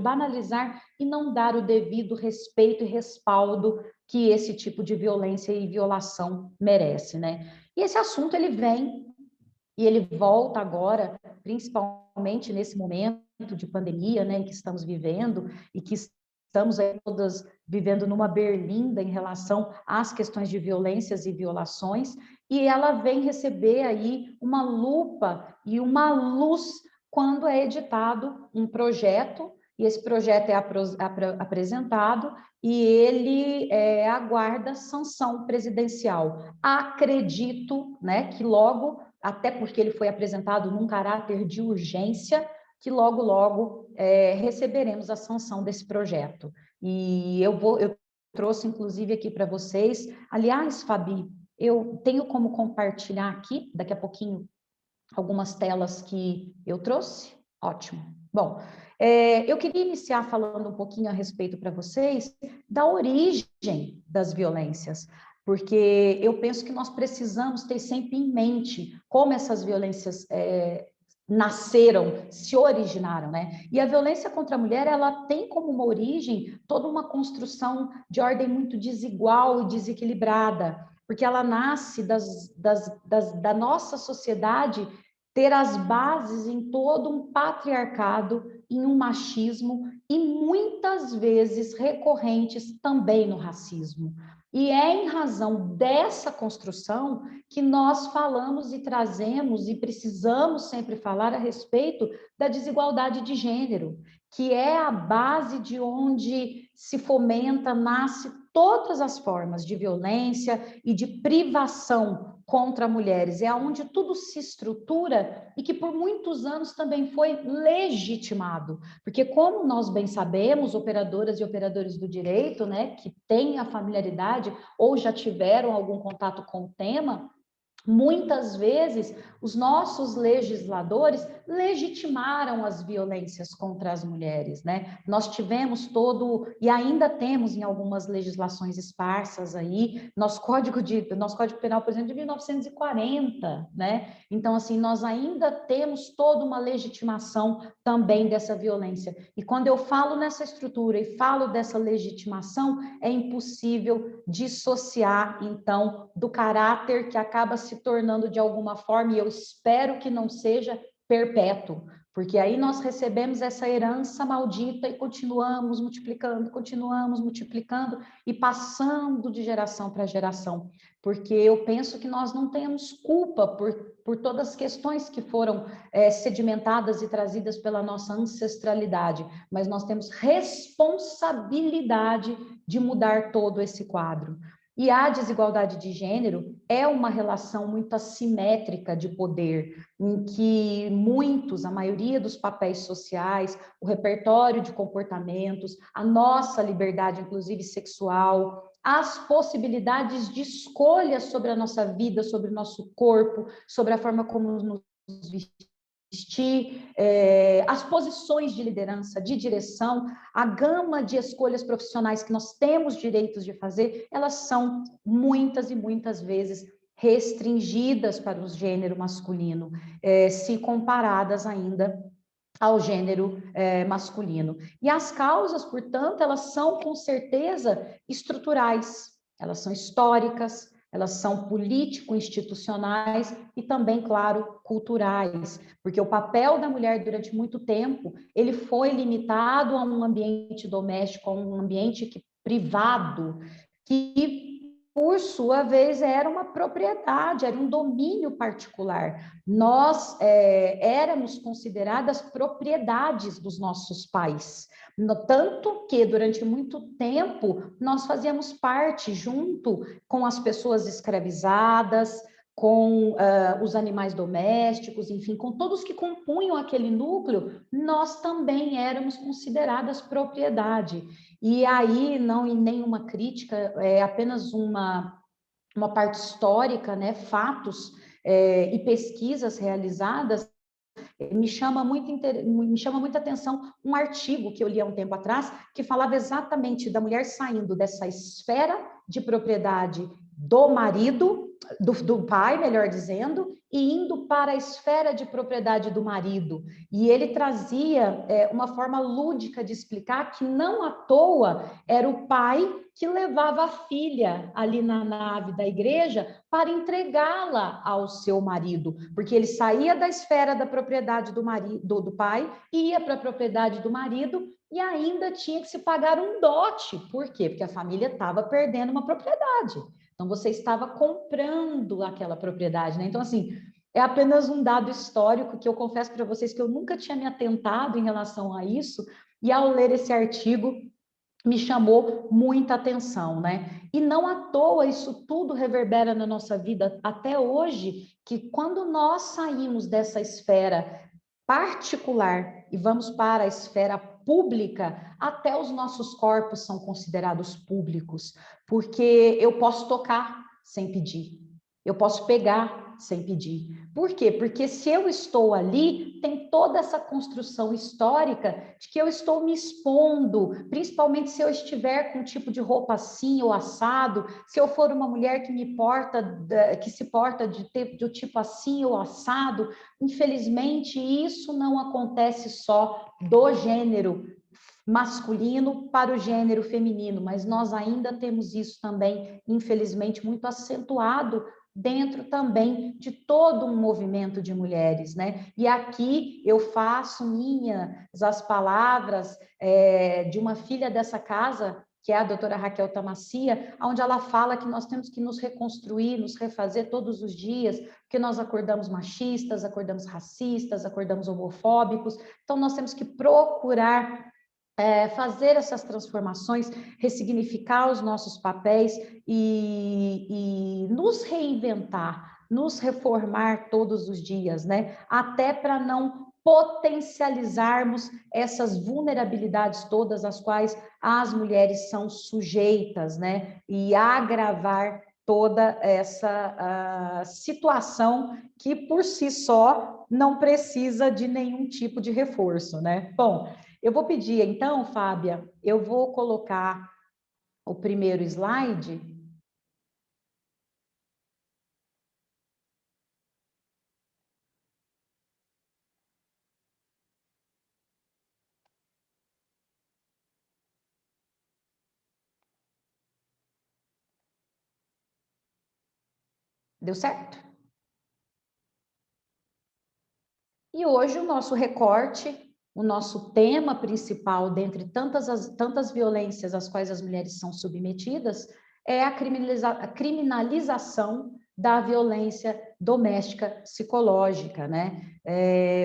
e não dar o devido respeito e respaldo que esse tipo de violência e violação merece, né? E esse assunto, ele vem e ele volta agora, principalmente nesse momento de pandemia, né, em que estamos vivendo e que estamos aí todas vivendo numa berlinda em relação às questões de violências e violações, e ela vem receber aí uma lupa e uma luz quando é editado um projeto, e esse projeto é apresentado e ele aguarda sanção presidencial. Acredito, né, que logo, até porque ele foi apresentado num caráter de urgência, que logo receberemos a sanção desse projeto. E eu trouxe, inclusive, aqui para vocês. Aliás, Fabi, eu tenho como compartilhar aqui, daqui a pouquinho, algumas telas que eu trouxe? Ótimo. Bom, eu queria iniciar falando um pouquinho a respeito para vocês da origem das violências, porque eu penso que nós precisamos ter sempre em mente como essas violências nasceram, se originaram, né? E a violência contra a mulher, ela tem como uma origem toda uma construção de ordem muito desigual e desequilibrada, porque ela nasce da nossa sociedade ter as bases em todo um patriarcado, em um machismo e muitas vezes recorrentes também no racismo. E é em razão dessa construção que nós falamos e trazemos e precisamos sempre falar a respeito da desigualdade de gênero, que é a base de onde se fomenta, nasce todas as formas de violência e de privação contra mulheres. É onde tudo se estrutura e que por muitos anos também foi legitimado. Porque, como nós bem sabemos, operadoras e operadores do direito, né, que têm a familiaridade ou já tiveram algum contato com o tema, muitas vezes, os nossos legisladores legitimaram as violências contra as mulheres, né? Nós tivemos e ainda temos em algumas legislações esparsas aí, nosso Código Penal, por exemplo, de 1940, né? Então, assim, nós ainda temos toda uma legitimação também dessa violência. E quando eu falo nessa estrutura e falo dessa legitimação, é impossível dissociar, então, do caráter que acaba se tornando de alguma forma, e eu espero que não seja perpétuo, porque aí nós recebemos essa herança maldita e continuamos multiplicando e passando de geração para geração, porque eu penso que nós não temos culpa por todas as questões que foram sedimentadas e trazidas pela nossa ancestralidade, mas nós temos responsabilidade de mudar todo esse quadro. E a desigualdade de gênero é uma relação muito assimétrica de poder, em que a maioria dos papéis sociais, o repertório de comportamentos, a nossa liberdade, inclusive sexual, as possibilidades de escolha sobre a nossa vida, sobre o nosso corpo, sobre a forma como nos vestimos, as posições de liderança, de direção, a gama de escolhas profissionais que nós temos direitos de fazer, elas são muitas e muitas vezes restringidas para o gênero masculino, se comparadas ainda ao gênero masculino. E as causas, portanto, elas são com certeza estruturais, elas são históricas, elas são político-institucionais e também, claro, culturais, porque o papel da mulher durante muito tempo, ele foi limitado a um ambiente doméstico, a um ambiente privado, que, por sua vez, era uma propriedade, era um domínio particular. Nós éramos consideradas propriedades dos nossos pais, tanto que, durante muito tempo, nós fazíamos parte, junto com as pessoas escravizadas, com os animais domésticos, enfim, com todos que compunham aquele núcleo, nós também éramos consideradas propriedade. E aí, não em nenhuma crítica, é apenas uma parte histórica, né, fatos e pesquisas realizadas. Me chama muita atenção um artigo que eu li há um tempo atrás, que falava exatamente da mulher saindo dessa esfera de propriedade do marido, do pai, melhor dizendo, e indo para a esfera de propriedade do marido. E ele trazia uma forma lúdica de explicar que não à toa era o pai que levava a filha ali na nave da igreja para entregá-la ao seu marido, porque ele saía da esfera da propriedade do pai, ia para a propriedade do marido e ainda tinha que se pagar um dote. Por quê? Porque a família estava perdendo uma propriedade. Então, você estava comprando aquela propriedade, né? Então, assim, é apenas um dado histórico que eu confesso para vocês que eu nunca tinha me atentado em relação a isso, e ao ler esse artigo, me chamou muita atenção, né? E não à toa isso tudo reverbera na nossa vida até hoje, que quando nós saímos dessa esfera particular e vamos para a esfera pública, até os nossos corpos são considerados públicos, porque eu posso tocar sem pedir, eu posso pegar sem pedir. Por quê? Porque se eu estou ali, tem toda essa construção histórica de que eu estou me expondo, principalmente se eu estiver com um tipo de roupa assim ou assado, se eu for uma mulher que se porta de tipo assim ou assado. Infelizmente, isso não acontece só do gênero masculino para o gênero feminino, mas nós ainda temos isso também, infelizmente, muito acentuado dentro também de todo um movimento de mulheres, né? E aqui eu faço minhas as palavras de uma filha dessa casa, que é a doutora Raquel Tamassia, onde ela fala que nós temos que nos reconstruir, nos refazer todos os dias, porque nós acordamos machistas, acordamos racistas, acordamos homofóbicos, então nós temos que procurar fazer essas transformações, ressignificar os nossos papéis e nos reinventar, nos reformar todos os dias, né? Até para não potencializarmos essas vulnerabilidades todas às quais as mulheres são sujeitas, né? E agravar toda essa situação que, por si só, não precisa de nenhum tipo de reforço, né? Bom, eu vou pedir, então, Fábia, eu vou colocar o primeiro slide. Deu certo? E hoje o nosso recorte, o nosso tema principal, dentre tantas violências às quais as mulheres são submetidas, é a criminalização da violência doméstica psicológica, né?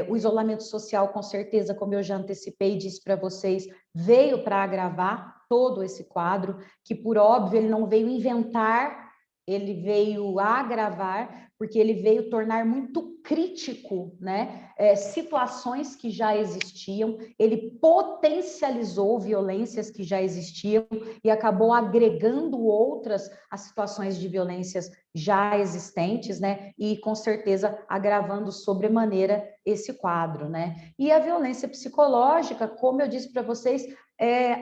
O isolamento social, com certeza, como eu já antecipei e disse para vocês, veio para agravar todo esse quadro, que, por óbvio, ele não veio inventar, ele veio agravar, porque ele veio tornar muito crítico, né? Situações que já existiam, ele potencializou violências que já existiam e acabou agregando outras às situações de violências já existentes, né? E com certeza agravando sobremaneira esse quadro, né? E a violência psicológica, como eu disse para vocês,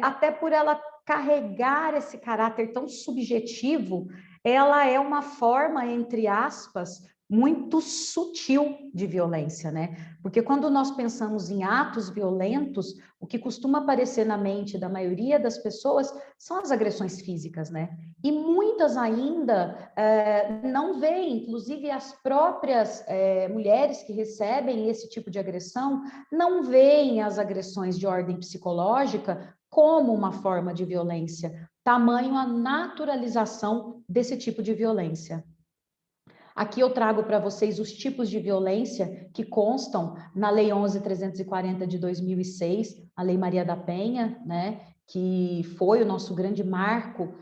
até por ela carregar esse caráter tão subjetivo, ela é uma forma, entre aspas, muito sutil de violência, né? Porque quando nós pensamos em atos violentos, o que costuma aparecer na mente da maioria das pessoas são as agressões físicas, né? E muitas ainda não veem, inclusive as próprias mulheres que recebem esse tipo de agressão, não veem as agressões de ordem psicológica como uma forma de violência, tamanho a naturalização desse tipo de violência. Aqui eu trago para vocês os tipos de violência que constam na Lei 11.340 de 2006, a Lei Maria da Penha, né, que foi o nosso grande marco,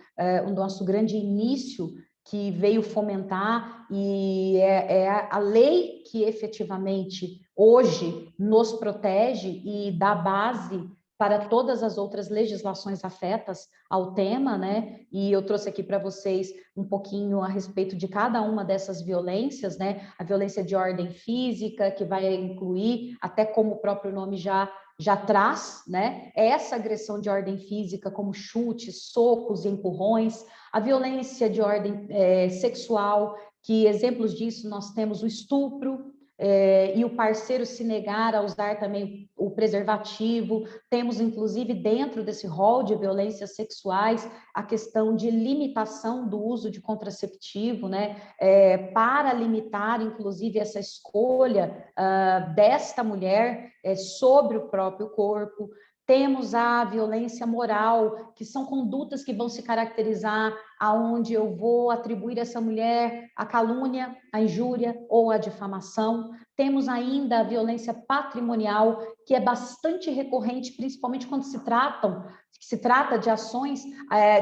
o nosso grande início, que veio fomentar, e é a lei que efetivamente hoje nos protege e dá base para todas as outras legislações afetas ao tema, né? E eu trouxe aqui para vocês um pouquinho a respeito de cada uma dessas violências, né? A violência de ordem física, que vai incluir, até como o próprio nome já traz, né? Essa agressão de ordem física, como chutes, socos e empurrões. A violência de ordem sexual, que exemplos disso nós temos o estupro, e o parceiro se negar a usar também o preservativo. Temos, inclusive, dentro desse rol de violências sexuais, a questão de limitação do uso de contraceptivo, né? Para limitar, inclusive, essa escolha desta mulher sobre o próprio corpo. Temos a violência moral, que são condutas que vão se caracterizar aonde eu vou atribuir a essa mulher a calúnia, a injúria ou a difamação. Temos ainda a violência patrimonial, que é bastante recorrente, principalmente quando se trata de ações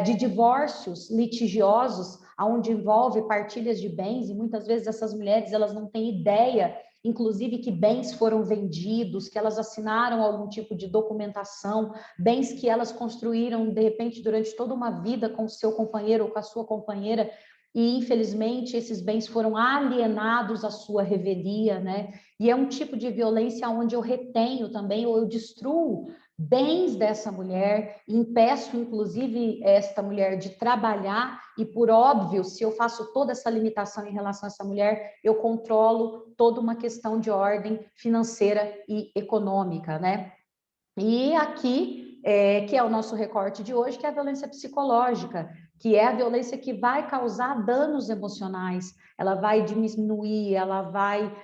de divórcios litigiosos, onde envolve partilhas de bens, e muitas vezes essas mulheres elas não têm ideia, inclusive, que bens foram vendidos, que elas assinaram algum tipo de documentação, bens que elas construíram, de repente, durante toda uma vida com o seu companheiro ou com a sua companheira, e, infelizmente, esses bens foram alienados à sua revelia, né? E é um tipo de violência onde eu retenho também, ou eu destruo bens dessa mulher, impeço, inclusive, esta mulher de trabalhar, e, por óbvio, se eu faço toda essa limitação em relação a essa mulher, eu controlo toda uma questão de ordem financeira e econômica, né? E aqui, que é o nosso recorte de hoje, que é a violência psicológica, que é a violência que vai causar danos emocionais, ela vai diminuir, ela vai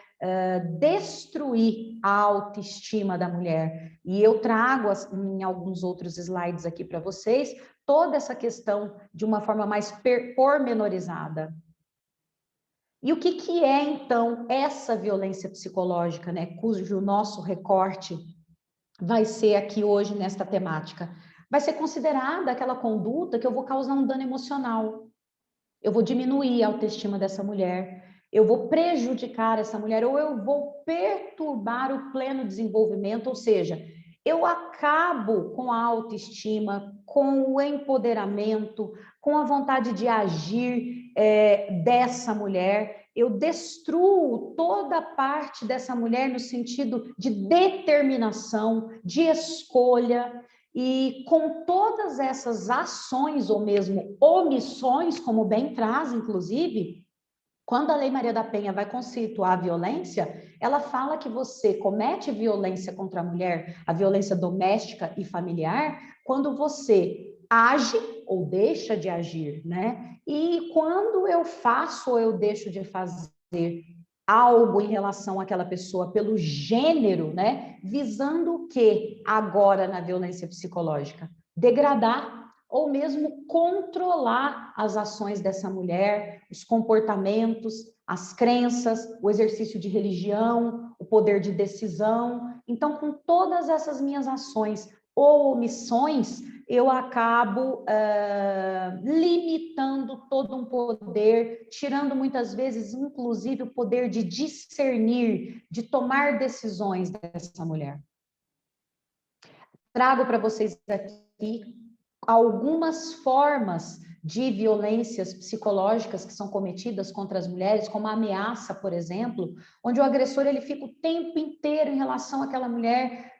destruir a autoestima da mulher. E eu trago em alguns outros slides aqui para vocês toda essa questão de uma forma mais pormenorizada. E o que é, então, essa violência psicológica, né, cujo nosso recorte vai ser aqui hoje nesta temática? Vai ser considerada aquela conduta que eu vou causar um dano emocional. Eu vou diminuir a autoestima dessa mulher, eu vou prejudicar essa mulher, ou eu vou perturbar o pleno desenvolvimento, ou seja, eu acabo com a autoestima, com o empoderamento, com a vontade de agir dessa mulher, eu destruo toda parte dessa mulher no sentido de determinação, de escolha. E com todas essas ações, ou mesmo omissões, como bem traz, inclusive, quando a Lei Maria da Penha vai conceituar a violência, ela fala que você comete violência contra a mulher, a violência doméstica e familiar, quando você age ou deixa de agir, né? E quando eu faço ou eu deixo de fazer algo em relação àquela pessoa pelo gênero, né? Visando o quê agora na violência psicológica? Degradar ou mesmo controlar as ações dessa mulher, os comportamentos, as crenças, o exercício de religião, o poder de decisão. Então, com todas essas minhas ações ou omissões, eu acabo limitando todo um poder, tirando muitas vezes, inclusive, o poder de discernir, de tomar decisões dessa mulher. Trago para vocês aqui algumas formas de violências psicológicas que são cometidas contra as mulheres, como a ameaça, por exemplo, onde o agressor ele fica o tempo inteiro em relação àquela mulher,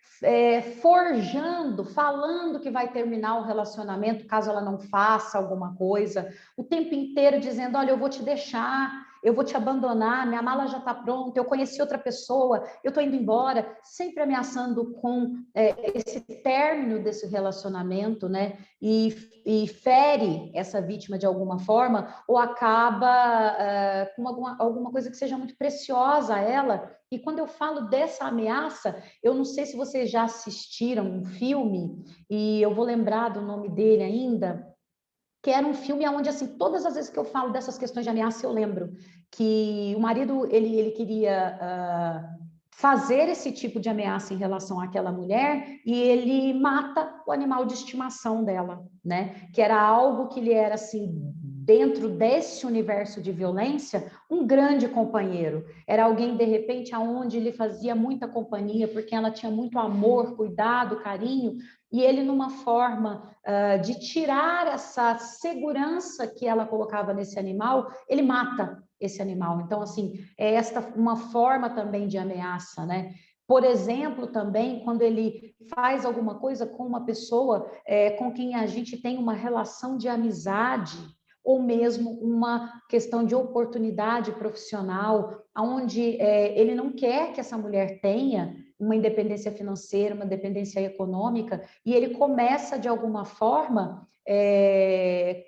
forjando, falando que vai terminar o relacionamento caso ela não faça alguma coisa, o tempo inteiro dizendo, olha, eu vou te deixar, eu vou te abandonar, minha mala já está pronta, eu conheci outra pessoa, eu estou indo embora, sempre ameaçando com esse término desse relacionamento, né? E fere essa vítima de alguma forma, ou acaba com alguma coisa que seja muito preciosa a ela. E quando eu falo dessa ameaça, eu não sei se vocês já assistiram um filme, e eu vou lembrar do nome dele ainda, que era um filme onde, assim, todas as vezes que eu falo dessas questões de ameaça, eu lembro que o marido, ele queria fazer esse tipo de ameaça em relação àquela mulher e ele mata o animal de estimação dela, né? Que era algo que lhe era, assim, dentro desse universo de violência, um grande companheiro. Era alguém, de repente, aonde ele fazia muita companhia, porque ela tinha muito amor, cuidado, carinho, e ele, numa forma de tirar essa segurança que ela colocava nesse animal, ele mata esse animal. Então, assim, é esta uma forma também de ameaça, né? Por exemplo, também, quando ele faz alguma coisa com uma pessoa com quem a gente tem uma relação de amizade, ou mesmo uma questão de oportunidade profissional, onde ele não quer que essa mulher tenha uma independência financeira, uma dependência econômica, e ele começa, de alguma forma,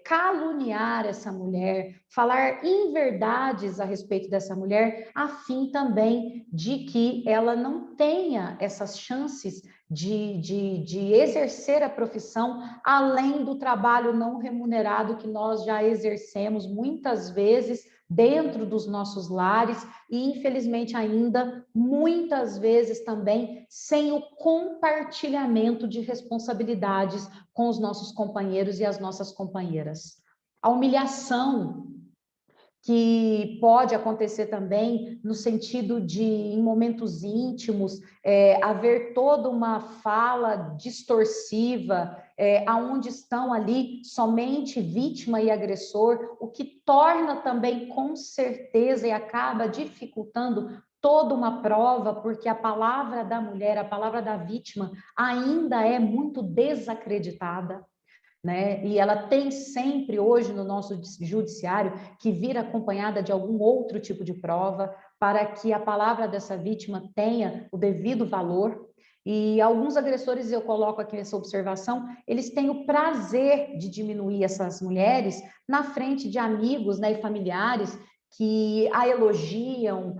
caluniar essa mulher, falar inverdades a respeito dessa mulher, a fim também de que ela não tenha essas chances de exercer a profissão, além do trabalho não remunerado que nós já exercemos muitas vezes dentro dos nossos lares e, infelizmente, ainda muitas vezes também sem o compartilhamento de responsabilidades com os nossos companheiros e as nossas companheiras. A humilhação que pode acontecer também no sentido de, em momentos íntimos, haver toda uma fala distorsiva, aonde estão ali somente vítima e agressor, o que torna também, com certeza, e acaba dificultando toda uma prova, porque a palavra da mulher, a palavra da vítima, ainda é muito desacreditada, né? E ela tem sempre hoje no nosso judiciário que vir acompanhada de algum outro tipo de prova para que a palavra dessa vítima tenha o devido valor. E alguns agressores, eu coloco aqui essa observação, eles têm o prazer de diminuir essas mulheres na frente de amigos, né, e familiares que a elogiam,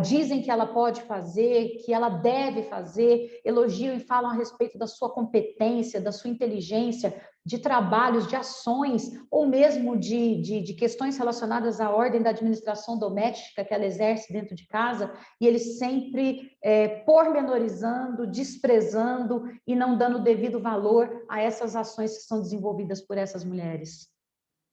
dizem que ela pode fazer, que ela deve fazer, elogiam e falam a respeito da sua competência, da sua inteligência, de trabalhos, de ações, ou mesmo de questões relacionadas à ordem da administração doméstica que ela exerce dentro de casa, e eles sempre pormenorizando, desprezando e não dando devido valor a essas ações que são desenvolvidas por essas mulheres.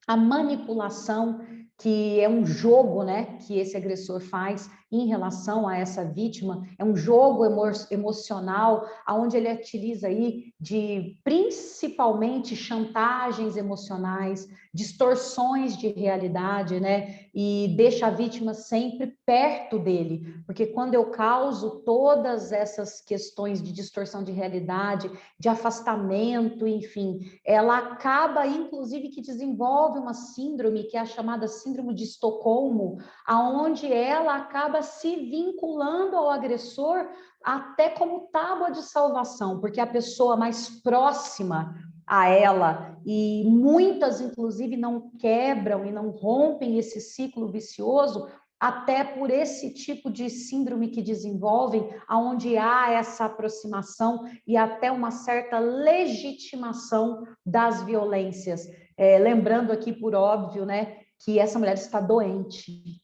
A manipulação, que é um jogo, né, que esse agressor faz em relação a essa vítima, é um jogo emocional, onde ele utiliza aí de principalmente chantagens emocionais, distorções de realidade, né, e deixa a vítima sempre perto dele, porque quando eu causo todas essas questões de distorção de realidade, de afastamento, enfim, ela acaba, inclusive, que desenvolve uma síndrome, que é a chamada síndrome de Estocolmo, aonde ela acaba se vinculando ao agressor até como tábua de salvação, porque a pessoa mais próxima a ela, e muitas, inclusive, não quebram e não rompem esse ciclo vicioso, até por esse tipo de síndrome que desenvolvem, aonde há essa aproximação e até uma certa legitimação das violências. Lembrando aqui, por óbvio, né, que essa mulher está doente.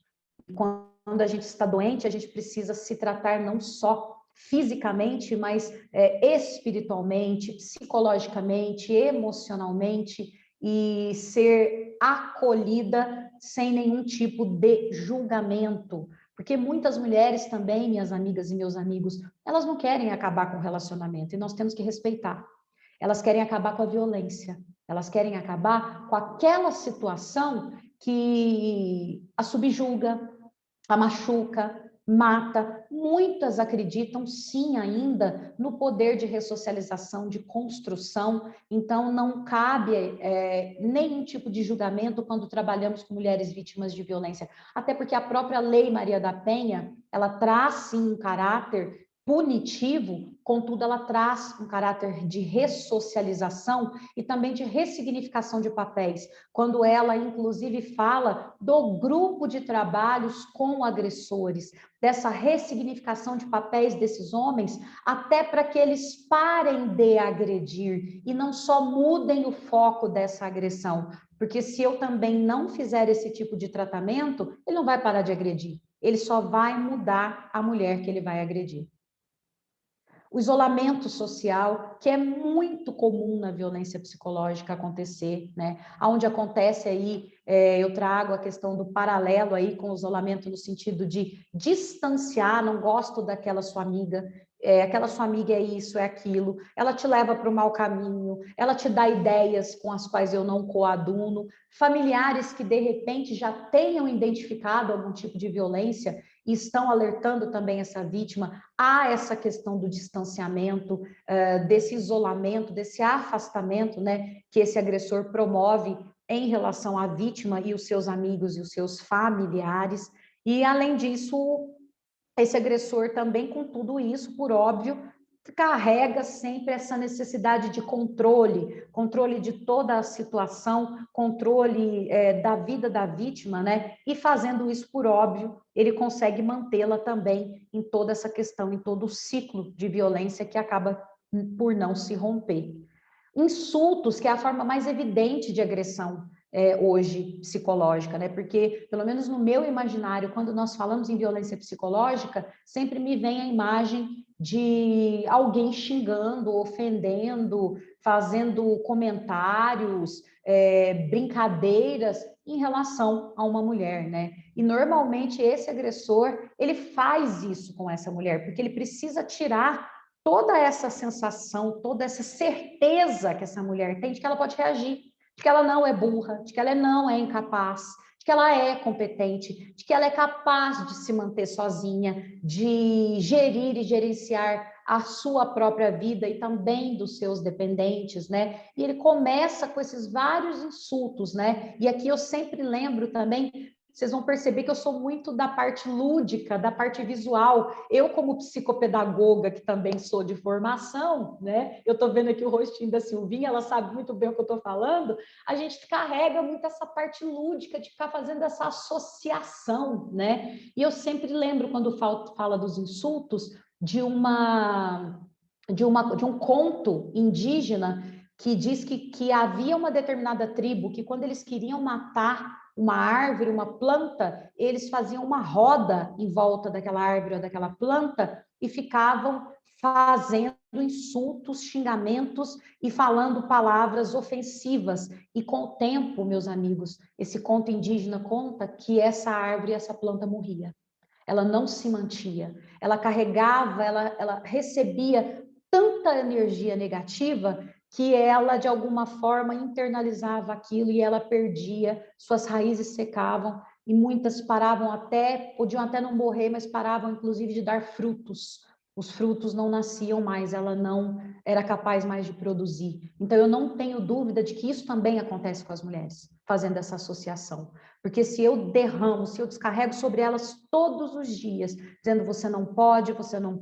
Quando a gente está doente, a gente precisa se tratar não só fisicamente, mas espiritualmente, psicologicamente, emocionalmente, e ser acolhida sem nenhum tipo de julgamento. Porque muitas mulheres também, minhas amigas e meus amigos, elas não querem acabar com o relacionamento, e nós temos que respeitar. Elas querem acabar com a violência, elas querem acabar com aquela situação que a subjuga, a machuca, mata. Muitas acreditam, sim, ainda no poder de ressocialização, de construção. Então, não cabe nenhum tipo de julgamento quando trabalhamos com mulheres vítimas de violência. Até porque a própria Lei Maria da Penha, ela traz, sim, um caráter punitivo, contudo, ela traz um caráter de ressocialização e também de ressignificação de papéis, quando ela, inclusive, fala do grupo de trabalhos com agressores, dessa ressignificação de papéis desses homens, até para que eles parem de agredir e não só mudem o foco dessa agressão, porque se eu também não fizer esse tipo de tratamento, ele não vai parar de agredir, ele só vai mudar a mulher que ele vai agredir. O isolamento social, que é muito comum na violência psicológica acontecer, né? Onde acontece aí, eu trago a questão do paralelo aí com o isolamento no sentido de distanciar, não gosto daquela sua amiga, aquela sua amiga é isso, é aquilo, ela te leva para o mau caminho, ela te dá ideias com as quais eu não coaduno, familiares que de repente já tenham identificado algum tipo de violência e estão alertando também essa vítima a essa questão do distanciamento, desse isolamento, desse afastamento, né, que esse agressor promove em relação à vítima e os seus amigos e os seus familiares. E, além disso, esse agressor também, com tudo isso, por óbvio, carrega sempre essa necessidade de controle de toda a situação, controle da vida da vítima, né? E fazendo isso, por óbvio, ele consegue mantê-la também em toda essa questão, em todo o ciclo de violência que acaba por não se romper. Insultos, que é a forma mais evidente de agressão hoje psicológica, né? Porque, pelo menos no meu imaginário, quando nós falamos em violência psicológica, sempre me vem a imagem de alguém xingando, ofendendo, fazendo comentários, brincadeiras em relação a uma mulher, né? E normalmente esse agressor, ele faz isso com essa mulher, porque ele precisa tirar toda essa sensação, toda essa certeza que essa mulher tem de que ela pode reagir, de que ela não é burra, de que ela não é incapaz, de que ela é competente, de que ela é capaz de se manter sozinha, de gerir e gerenciar a sua própria vida e também dos seus dependentes, né? E ele começa com esses vários insultos, né? E aqui eu sempre lembro também vocês vão perceber que eu sou muito da parte lúdica, da parte visual. Eu, como psicopedagoga, que também sou de formação, né? Eu estou vendo aqui o rostinho da Silvinha, ela sabe muito bem o que eu estou falando. A gente carrega muito essa parte lúdica de ficar fazendo essa associação, né? E eu sempre lembro, quando fala dos insultos, de um conto indígena que diz que havia uma determinada tribo que, quando eles queriam matar uma árvore, uma planta, eles faziam uma roda em volta daquela árvore ou daquela planta e ficavam fazendo insultos, xingamentos e falando palavras ofensivas. E com o tempo, meus amigos, esse conto indígena conta que essa árvore, essa planta morria. Ela não se mantinha, ela carregava, ela recebia tanta energia negativa que ela, de alguma forma, internalizava aquilo e ela perdia, suas raízes secavam e muitas podiam até não morrer, mas paravam, inclusive, de dar frutos. Os frutos não nasciam mais, ela não era capaz mais de produzir. Então, eu não tenho dúvida de que isso também acontece com as mulheres, fazendo essa associação. Porque se eu descarrego sobre elas todos os dias, dizendo você não pode, você não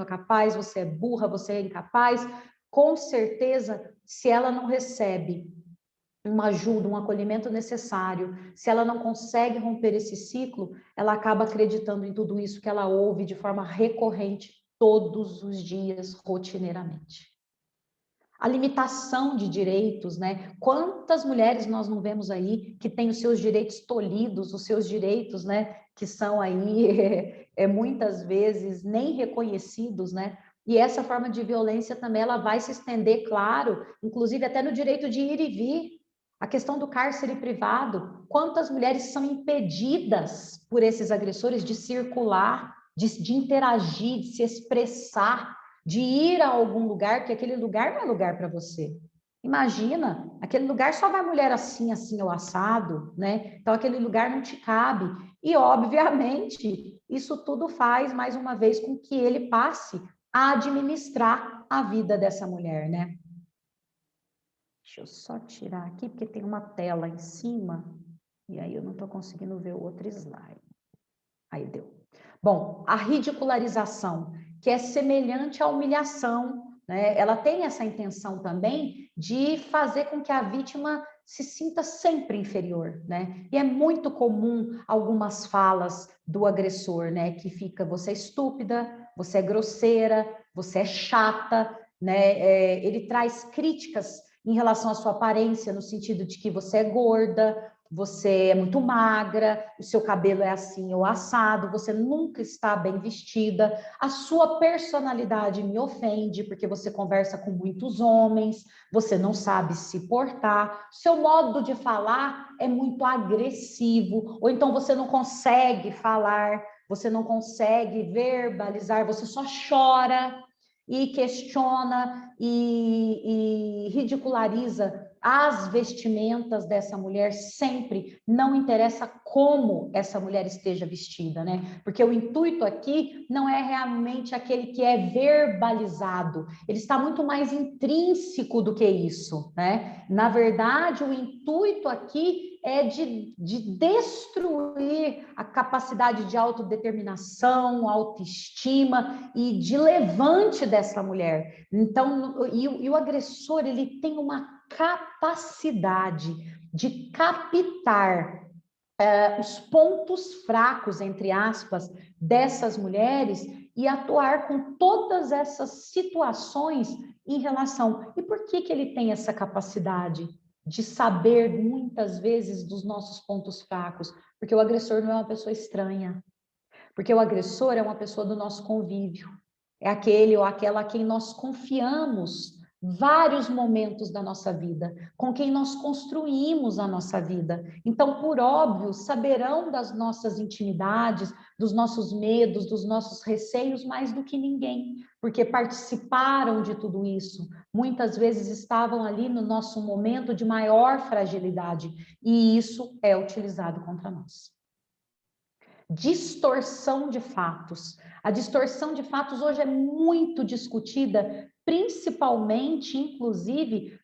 é capaz, você é burra, você é incapaz, com certeza, se ela não recebe uma ajuda, um acolhimento necessário, se ela não consegue romper esse ciclo, ela acaba acreditando em tudo isso que ela ouve de forma recorrente, todos os dias, rotineiramente. A limitação de direitos, né? Quantas mulheres nós não vemos aí que têm os seus direitos tolhidos, os seus direitos, né? Que são aí, muitas vezes, nem reconhecidos, né? E essa forma de violência também, ela vai se estender, claro, inclusive até no direito de ir e vir. A questão do cárcere privado, quantas mulheres são impedidas por esses agressores de circular, de interagir, de se expressar, de ir a algum lugar, porque aquele lugar não é lugar para você. Imagina, aquele lugar só vai mulher assim, assim, ou assado, né? Então, aquele lugar não te cabe. E, obviamente, isso tudo faz, mais uma vez, com que ele passe a administrar a vida dessa mulher, né? Deixa eu só tirar aqui, porque tem uma tela em cima, e aí eu não estou conseguindo ver o outro slide. Aí deu. Bom, a ridicularização, que é semelhante à humilhação, né? Ela tem essa intenção também de fazer com que a vítima se sinta sempre inferior, né? E é muito comum algumas falas do agressor, né? Que fica, você é estúpida, você é grosseira, você é chata, né? Ele traz críticas em relação à sua aparência, no sentido de que você é gorda, você é muito magra, o seu cabelo é assim ou assado, você nunca está bem vestida, a sua personalidade me ofende, porque você conversa com muitos homens, você não sabe se portar, seu modo de falar é muito agressivo, ou então você não consegue falar, você não consegue verbalizar, você só chora e questiona e ridiculariza as vestimentas dessa mulher sempre, não interessa como essa mulher esteja vestida, né? Porque o intuito aqui não é realmente aquele que é verbalizado, ele está muito mais intrínseco do que isso, né? Na verdade, o intuito aqui é de destruir a capacidade de autodeterminação, autoestima e de levante dessa mulher. Então, e o agressor, ele tem uma capacidade de captar os pontos fracos, entre aspas, dessas mulheres e atuar com todas essas situações em relação. E por que ele tem essa capacidade de saber, muitas vezes, dos nossos pontos fracos? Porque o agressor não é uma pessoa estranha. Porque o agressor é uma pessoa do nosso convívio. É aquele ou aquela a quem nós confiamos vários momentos da nossa vida, com quem nós construímos a nossa vida. Então, por óbvio, saberão das nossas intimidades, dos nossos medos, dos nossos receios mais do que ninguém, porque participaram de tudo isso. Muitas vezes estavam ali no nosso momento de maior fragilidade, e isso é utilizado contra nós. Distorção de fatos. A distorção de fatos hoje é muito discutida, principalmente, inclusive,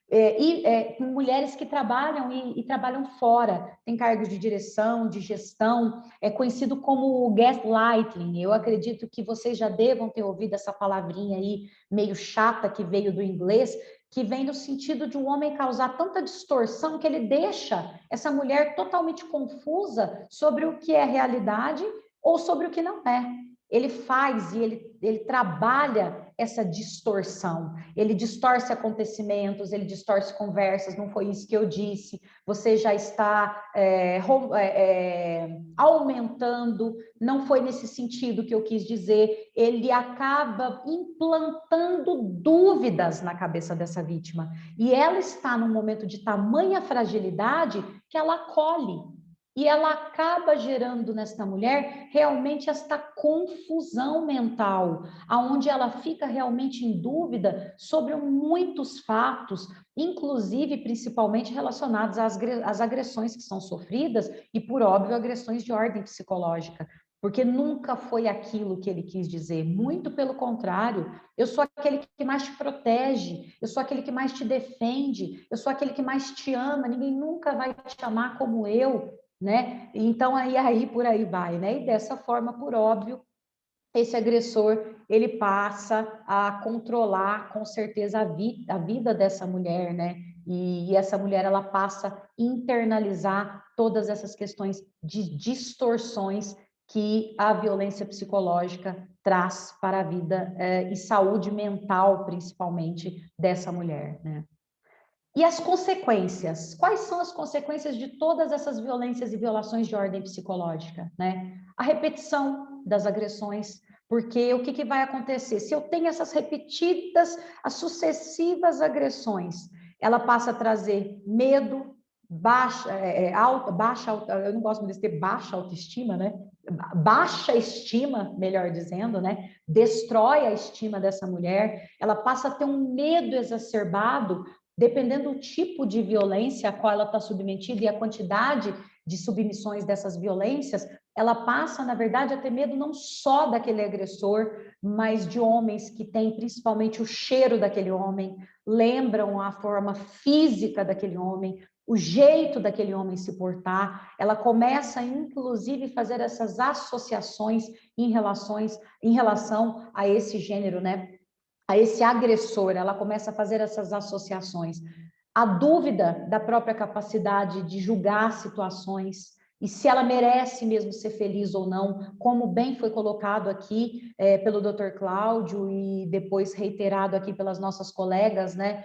com mulheres que trabalham e trabalham fora, tem cargos de direção, de gestão, é conhecido como gaslighting. Eu acredito que vocês já devam ter ouvido essa palavrinha aí, meio chata, que veio do inglês, que vem no sentido de um homem causar tanta distorção que ele deixa essa mulher totalmente confusa sobre o que é realidade ou sobre o que não é. Ele faz e ele trabalha essa distorção, ele distorce acontecimentos, ele distorce conversas, não foi isso que eu disse, você já está aumentando, não foi nesse sentido que eu quis dizer, ele acaba implantando dúvidas na cabeça dessa vítima, e ela está num momento de tamanha fragilidade que ela acolhe. E ela acaba gerando nesta mulher realmente esta confusão mental, aonde ela fica realmente em dúvida sobre muitos fatos, inclusive principalmente relacionados às agressões que são sofridas e, por óbvio, agressões de ordem psicológica, porque nunca foi aquilo que ele quis dizer, muito pelo contrário, eu sou aquele que mais te protege, eu sou aquele que mais te defende, eu sou aquele que mais te ama, ninguém nunca vai te amar como eu, né? Então, aí por aí vai, né? E dessa forma, por óbvio, esse agressor, ele passa a controlar, com certeza, a vida dessa mulher, né? E essa mulher, ela passa a internalizar todas essas questões de distorções que a violência psicológica traz para a vida e saúde mental, principalmente, dessa mulher, né? E as consequências? Quais são as consequências de todas essas violências e violações de ordem psicológica, né? A repetição das agressões, porque o que vai acontecer? Se eu tenho essas repetidas, as sucessivas agressões, ela passa a trazer medo, eu não gosto muito de ter baixa autoestima, né? Baixa estima, melhor dizendo, né? Destrói a estima dessa mulher, ela passa a ter um medo exacerbado, dependendo do tipo de violência a qual ela está submetida e a quantidade de submissões dessas violências, ela passa, na verdade, a ter medo não só daquele agressor, mas de homens que têm principalmente o cheiro daquele homem, lembram a forma física daquele homem, o jeito daquele homem se portar, ela começa, inclusive, a fazer essas associações em relação a esse gênero, né? A esse agressor, ela começa a fazer essas associações. A dúvida da própria capacidade de julgar situações e se ela merece mesmo ser feliz ou não, como bem foi colocado aqui pelo Dr. Cláudio e depois reiterado aqui pelas nossas colegas, né?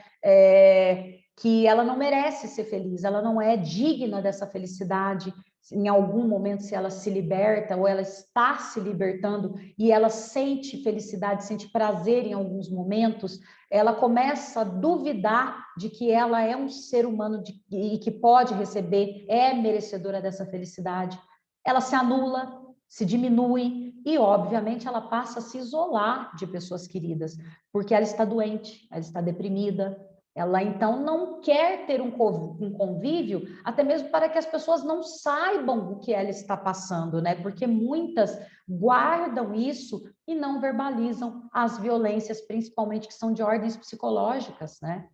Que ela não merece ser feliz, ela não é digna dessa felicidade. Em algum momento, se ela se liberta ou ela está se libertando e ela sente felicidade, sente prazer em alguns momentos, ela começa a duvidar de que ela é um ser humano e que pode receber, é merecedora dessa felicidade. Ela se anula, se diminui e, obviamente, ela passa a se isolar de pessoas queridas, porque ela está doente, ela está deprimida, ela, então, não quer ter um convívio, até mesmo para que as pessoas não saibam o que ela está passando, né? Porque muitas guardam isso e não verbalizam as violências, principalmente que são de ordens psicológicas, né?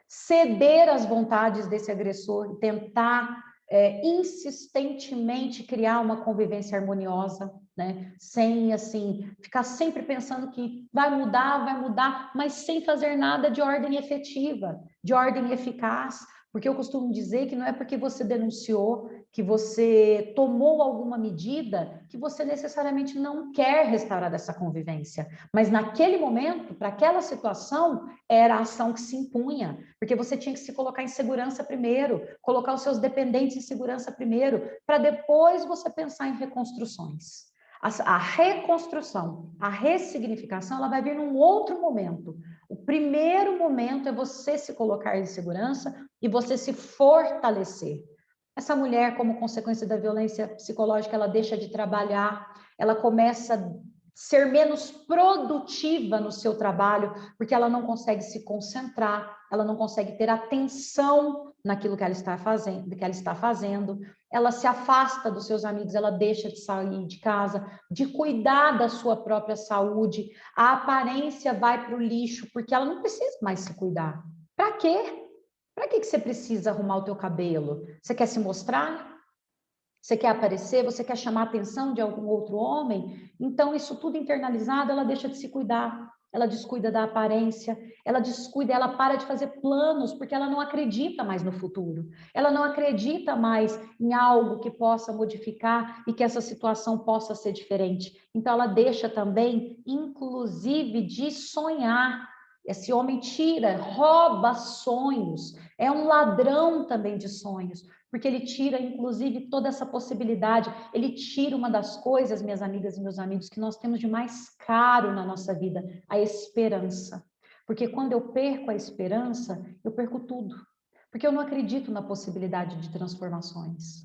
Ceder às vontades desse agressor, tentar insistentemente criar uma convivência harmoniosa, né? Sem, assim, ficar sempre pensando que vai mudar, mas sem fazer nada de ordem efetiva, de ordem eficaz, porque eu costumo dizer que não é porque você denunciou, que você tomou alguma medida, que você necessariamente não quer restaurar essa convivência, mas naquele momento, para aquela situação, era a ação que se impunha, porque você tinha que se colocar em segurança primeiro, colocar os seus dependentes em segurança primeiro, para depois você pensar em reconstruções. A reconstrução, a ressignificação, ela vai vir num outro momento. O primeiro momento é você se colocar em segurança e você se fortalecer. Essa mulher, como consequência da violência psicológica, ela deixa de trabalhar, ela começa a ser menos produtiva no seu trabalho, porque ela não consegue se concentrar, ela não consegue ter atenção naquilo que ela está fazendo, ela se afasta dos seus amigos, ela deixa de sair de casa, de cuidar da sua própria saúde, a aparência vai para o lixo, porque ela não precisa mais se cuidar. Para quê? Para que você precisa arrumar o teu cabelo? Você quer se mostrar? Você quer aparecer? Você quer chamar a atenção de algum outro homem? Então, isso tudo internalizado, ela deixa de se cuidar. Ela descuida da aparência, ela descuida, ela para de fazer planos, porque ela não acredita mais no futuro. Ela não acredita mais em algo que possa modificar e que essa situação possa ser diferente. Então, ela deixa também, inclusive, de sonhar. Esse homem rouba sonhos, é um ladrão também de sonhos, porque ele tira, inclusive, toda essa possibilidade, ele tira uma das coisas, minhas amigas e meus amigos, que nós temos de mais caro na nossa vida, a esperança. Porque quando eu perco a esperança, eu perco tudo, porque eu não acredito na possibilidade de transformações.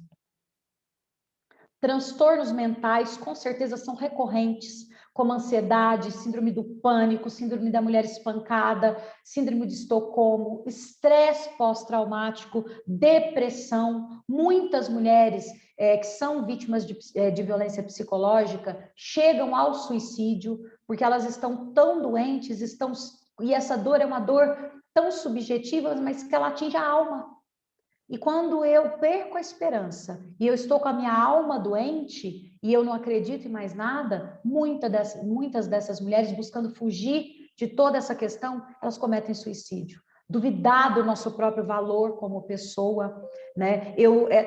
Transtornos mentais, com certeza, são recorrentes, como ansiedade, síndrome do pânico, síndrome da mulher espancada, síndrome de Estocolmo, estresse pós-traumático, depressão. Muitas mulheres que são vítimas de violência psicológica chegam ao suicídio, porque elas estão tão doentes, e essa dor é uma dor tão subjetiva, mas que ela atinge a alma. E quando eu perco a esperança e eu estou com a minha alma doente e eu não acredito em mais nada, muitas dessas mulheres, buscando fugir de toda essa questão, elas cometem suicídio. Duvidar do nosso próprio valor como pessoa, né?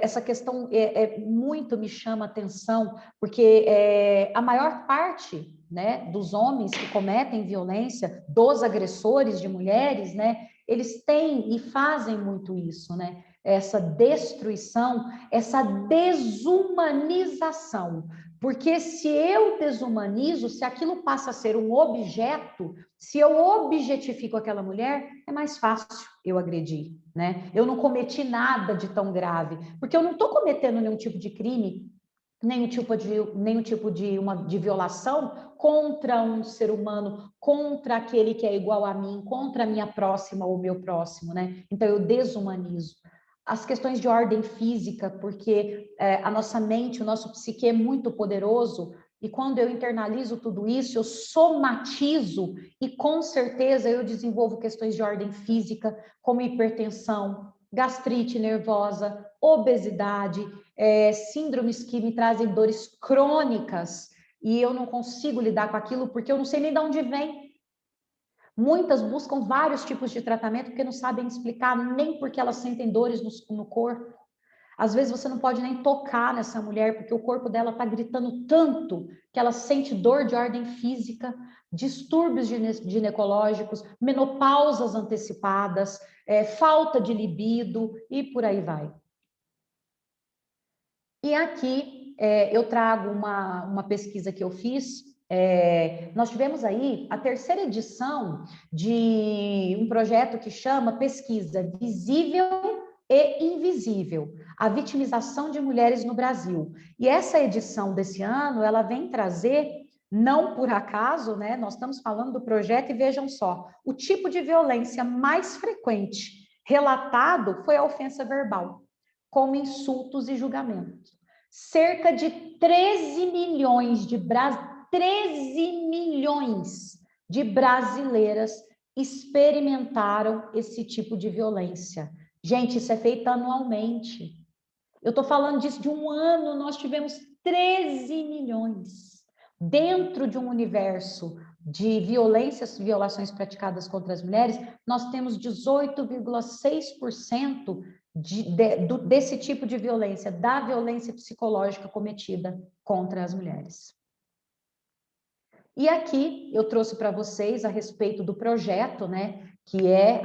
Essa questão muito me chama a atenção, porque a maior parte, né, dos homens que cometem violência, dos agressores de mulheres, né, eles têm e fazem muito isso, né? Essa destruição, essa desumanização. Porque se eu desumanizo, se aquilo passa a ser um objeto, se eu objetifico aquela mulher, é mais fácil eu agredir, né? Eu não cometi nada de tão grave, porque eu não estou cometendo nenhum tipo de crime, nenhum tipo de violação contra um ser humano, contra aquele que é igual a mim, contra a minha próxima ou o meu próximo, né? Então eu desumanizo. As questões de ordem física, porque a nossa mente, o nosso psique é muito poderoso, e quando eu internalizo tudo isso, eu somatizo, e com certeza eu desenvolvo questões de ordem física, como hipertensão, gastrite nervosa, obesidade, síndromes que me trazem dores crônicas, e eu não consigo lidar com aquilo, porque eu não sei nem de onde vem. Muitas buscam vários tipos de tratamento porque não sabem explicar nem porque elas sentem dores no corpo. Às vezes você não pode nem tocar nessa mulher porque o corpo dela está gritando tanto que ela sente dor de ordem física, distúrbios ginecológicos, menopausas antecipadas, falta de libido e por aí vai. E aqui eu trago uma pesquisa que eu fiz. Nós tivemos aí a terceira edição de um projeto que chama Pesquisa Visível e Invisível, a vitimização de mulheres no Brasil. E essa edição desse ano, ela vem trazer, não por acaso, né? Nós estamos falando do projeto e vejam só, o tipo de violência mais frequente relatado foi a ofensa verbal, como insultos e julgamentos. Cerca de 13 milhões de brasileiras experimentaram esse tipo de violência. Gente, isso é feito anualmente. Eu estou falando disso de um ano, nós tivemos 13 milhões. Dentro de um universo de violações praticadas contra as mulheres, nós temos 18,6% desse tipo de violência, da violência psicológica cometida contra as mulheres. E aqui eu trouxe para vocês a respeito do projeto, né, que é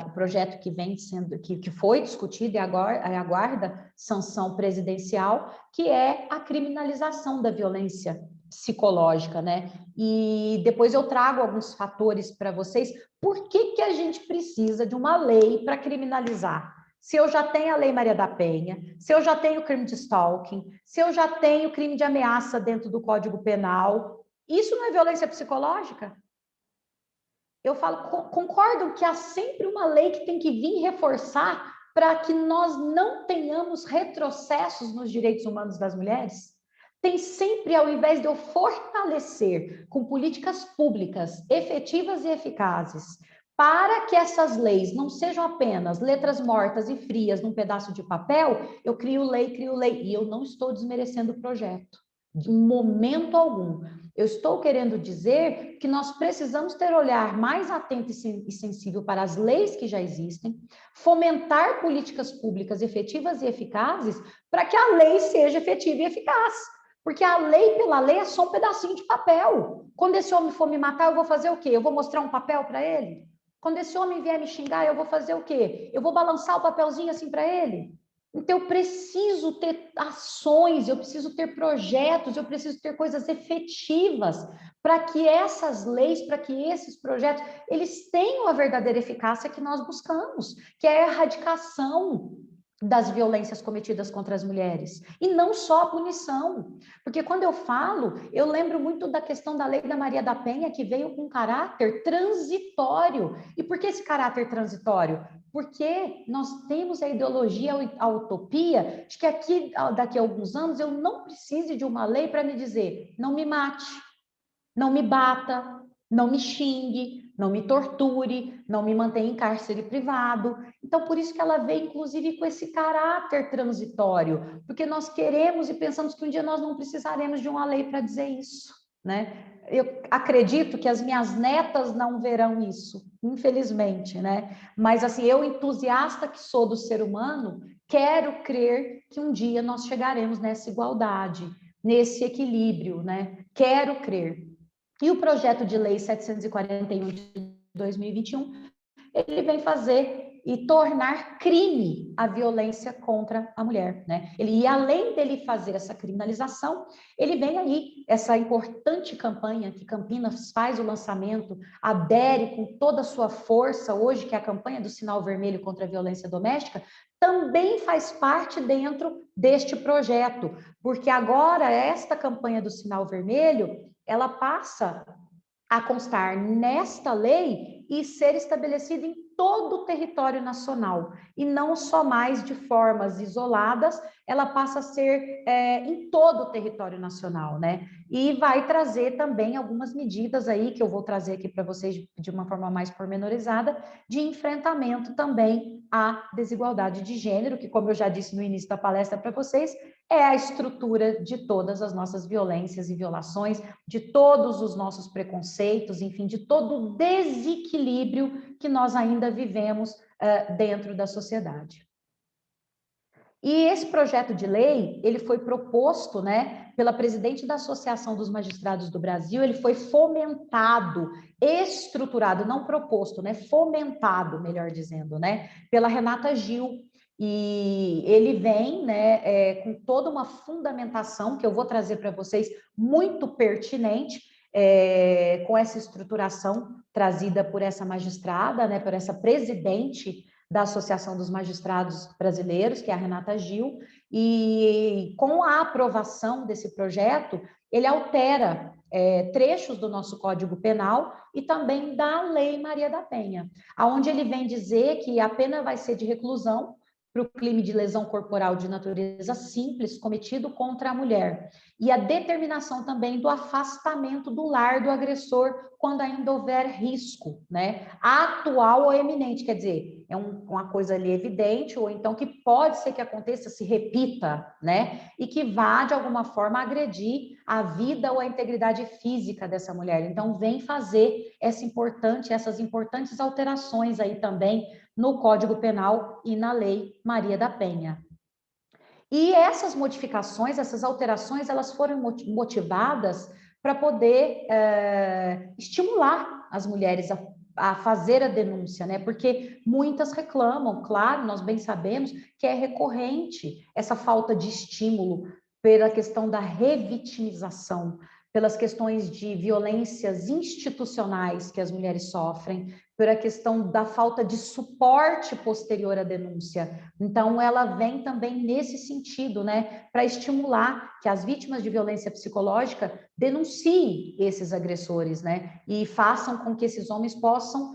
o projeto que vem sendo, que foi discutido e agora aguarda sanção presidencial, que é a criminalização da violência psicológica, né? E depois eu trago alguns fatores para vocês. Por que a gente precisa de uma lei para criminalizar? Se eu já tenho a Lei Maria da Penha, se eu já tenho o crime de stalking, se eu já tenho o crime de ameaça dentro do Código Penal, isso não é violência psicológica? Eu falo, concordam que há sempre uma lei que tem que vir reforçar para que nós não tenhamos retrocessos nos direitos humanos das mulheres? Tem sempre, ao invés de eu fortalecer com políticas públicas efetivas e eficazes, para que essas leis não sejam apenas letras mortas e frias num pedaço de papel, eu crio lei, e eu não estou desmerecendo o projeto, de momento algum. Eu estou querendo dizer que nós precisamos ter olhar mais atento e sensível para as leis que já existem, fomentar políticas públicas efetivas e eficazes para que a lei seja efetiva e eficaz. Porque a lei pela lei é só um pedacinho de papel. Quando esse homem for me matar, eu vou fazer o quê? Eu vou mostrar um papel para ele? Quando esse homem vier me xingar, eu vou fazer o quê? Eu vou balançar o papelzinho assim para ele? Então, eu preciso ter ações, eu preciso ter projetos, eu preciso ter coisas efetivas para que essas leis, para que esses projetos, eles tenham a verdadeira eficácia que nós buscamos, que é a erradicação das violências cometidas contra as mulheres, e não só a punição, porque quando eu falo, eu lembro muito da questão da Lei da Maria da Penha, que veio com caráter transitório. E por que esse caráter transitório? Porque nós temos a ideologia, a utopia, de que daqui a alguns anos eu não precise de uma lei para me dizer, não me mate, não me bata, não me xingue, não me torture, não me mantenha em cárcere privado. Então, por isso que ela veio, inclusive, com esse caráter transitório, porque nós queremos e pensamos que um dia nós não precisaremos de uma lei para dizer isso, né? Eu acredito que as minhas netas não verão isso, infelizmente, né? Mas, assim, eu, entusiasta que sou do ser humano, quero crer que um dia nós chegaremos nessa igualdade, nesse equilíbrio, né? Quero crer. E o projeto de lei 741 de 2021, ele vem fazer e tornar crime a violência contra a mulher, né? E além dele fazer essa criminalização, ele vem aí, essa importante campanha que Campinas faz o lançamento, adere com toda a sua força hoje, que é a campanha do Sinal Vermelho contra a Violência Doméstica, também faz parte dentro deste projeto, porque agora esta campanha do Sinal Vermelho, ela passa a constar nesta lei e ser estabelecida em todo o território nacional, e não só mais de formas isoladas, ela passa a ser em todo o território nacional, né? E vai trazer também algumas medidas aí, que eu vou trazer aqui para vocês de uma forma mais pormenorizada, de enfrentamento também à desigualdade de gênero, que, como eu já disse no início da palestra para vocês, é a estrutura de todas as nossas violências e violações, de todos os nossos preconceitos, enfim, de todo o desequilíbrio que nós ainda vivemos dentro da sociedade. E esse projeto de lei, ele foi proposto, né, pela presidente da Associação dos Magistrados do Brasil, ele foi fomentado, estruturado, não proposto, né, fomentado, melhor dizendo, né, pela Renata Gil. E ele vem, né, com toda uma fundamentação que eu vou trazer para vocês, muito pertinente, com essa estruturação trazida por essa magistrada, né, por essa presidente da Associação dos Magistrados Brasileiros, que é a Renata Gil, e com a aprovação desse projeto, ele altera trechos do nosso Código Penal e também da Lei Maria da Penha, onde ele vem dizer que a pena vai ser de reclusão para o crime de lesão corporal de natureza simples cometido contra a mulher, e a determinação também do afastamento do lar do agressor quando ainda houver risco, né, atual ou eminente, quer dizer, é uma coisa ali evidente, ou então que pode ser que aconteça, se repita, né, e que vá, de alguma forma, agredir a vida ou a integridade física dessa mulher. Então, vem fazer essas importantes alterações aí também no Código Penal e na Lei Maria da Penha. E essas modificações, essas alterações, elas foram motivadas para poder estimular as mulheres a fazer a denúncia, né? Porque muitas reclamam, claro, nós bem sabemos que é recorrente essa falta de estímulo pela questão da revitimização, pelas questões de violências institucionais que as mulheres sofrem, pela questão da falta de suporte posterior à denúncia. Então, ela vem também nesse sentido, né, para estimular que as vítimas de violência psicológica denunciem esses agressores, né, e façam com que esses homens possam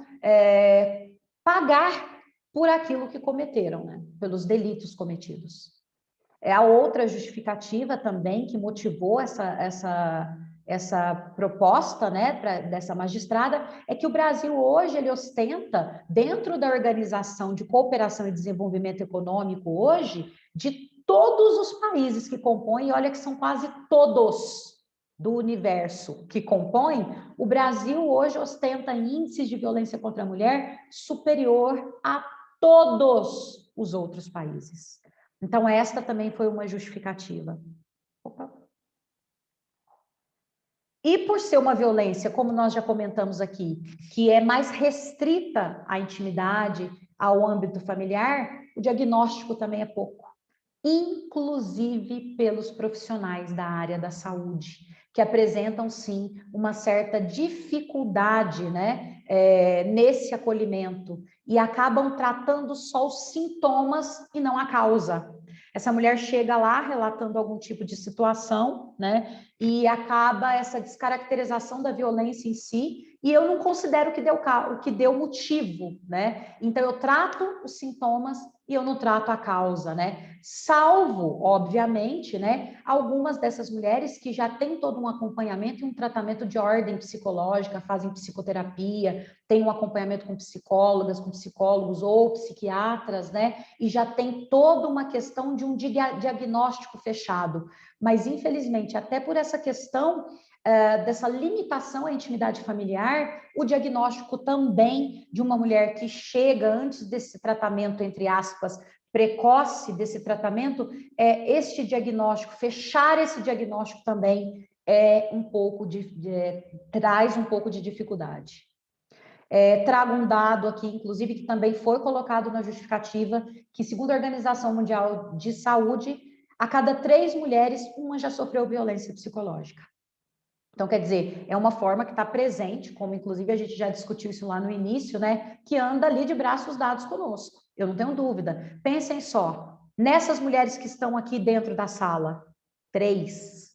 pagar por aquilo que cometeram, né? Pelos delitos cometidos. A outra justificativa também que motivou essa proposta, né, dessa magistrada, é que o Brasil hoje ele ostenta, dentro da Organização de Cooperação e Desenvolvimento Econômico hoje, de todos os países que compõem, e olha que são quase todos do universo que compõem, o Brasil hoje ostenta índices de violência contra a mulher superior a todos os outros países. Então, esta também foi uma justificativa. Opa. E por ser uma violência, como nós já comentamos aqui, que é mais restrita à intimidade, ao âmbito familiar, o diagnóstico também é pouco. Inclusive pelos profissionais da área da saúde, que apresentam, sim, uma certa dificuldade, né, nesse acolhimento, e acabam tratando só os sintomas e não a causa. Essa mulher chega lá relatando algum tipo de situação, né, e acaba essa descaracterização da violência em si, e eu não considero o que deu motivo, né? Então, eu trato os sintomas e eu não trato a causa, né? Salvo, obviamente, né, algumas dessas mulheres que já têm todo um acompanhamento e um tratamento de ordem psicológica, fazem psicoterapia, têm um acompanhamento com psicólogas, com psicólogos ou psiquiatras, né? E já tem toda uma questão de um diagnóstico fechado. Mas, infelizmente, até por essa questão dessa limitação à intimidade familiar, o diagnóstico também de uma mulher que chega antes desse tratamento, entre aspas, precoce desse tratamento, este diagnóstico, fechar esse diagnóstico também traz um pouco de dificuldade. Trago um dado aqui, inclusive, que também foi colocado na justificativa, que segundo a Organização Mundial de Saúde, a cada 3 mulheres, uma já sofreu violência psicológica. Então, quer dizer, é uma forma que está presente, como inclusive a gente já discutiu isso lá no início, né? Que anda ali de braços dados conosco, eu não tenho dúvida. Pensem só, nessas mulheres que estão aqui dentro da sala, 3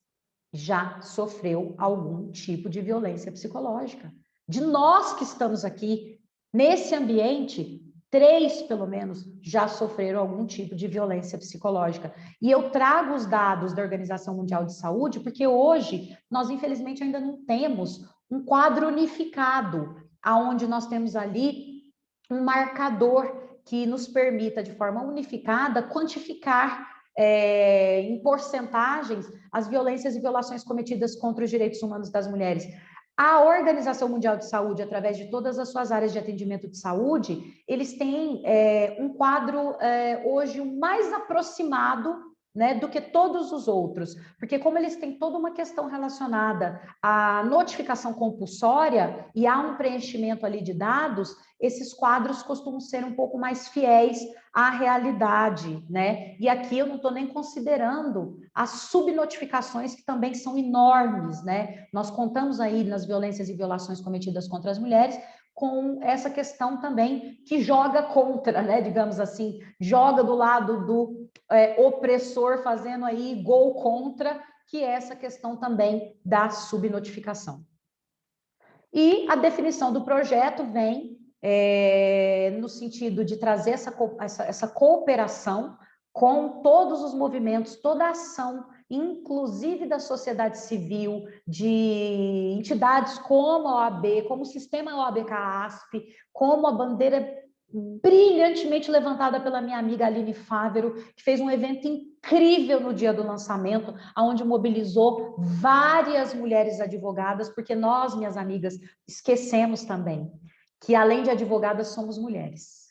já sofreu algum tipo de violência psicológica. De nós que estamos aqui, nesse ambiente, 3, pelo menos, já sofreram algum tipo de violência psicológica. E eu trago os dados da Organização Mundial de Saúde, porque hoje nós, infelizmente, ainda não temos um quadro unificado, aonde nós temos ali um marcador que nos permita, de forma unificada, quantificar em porcentagens as violências e violações cometidas contra os direitos humanos das mulheres. A Organização Mundial de Saúde, através de todas as suas áreas de atendimento de saúde, eles têm um quadro hoje mais aproximado, né, do que todos os outros, porque como eles têm toda uma questão relacionada à notificação compulsória e há um preenchimento ali de dados, esses quadros costumam ser um pouco mais fiéis à realidade, né? E aqui eu não estou nem considerando as subnotificações que também são enormes, né? Nós contamos aí nas violências e violações cometidas contra as mulheres com essa questão também que joga contra, né? Digamos assim, joga do lado do opressor, fazendo aí gol contra, que é essa questão também da subnotificação. E a definição do projeto vem no sentido de trazer essa cooperação com todos os movimentos, toda a ação, inclusive da sociedade civil, de entidades como a OAB, como o sistema OAB-CAASP, como a bandeira brilhantemente levantada pela minha amiga Aline Fávero, que fez um evento incrível no dia do lançamento, onde mobilizou várias mulheres advogadas, porque nós, minhas amigas, esquecemos também que, além de advogadas, somos mulheres.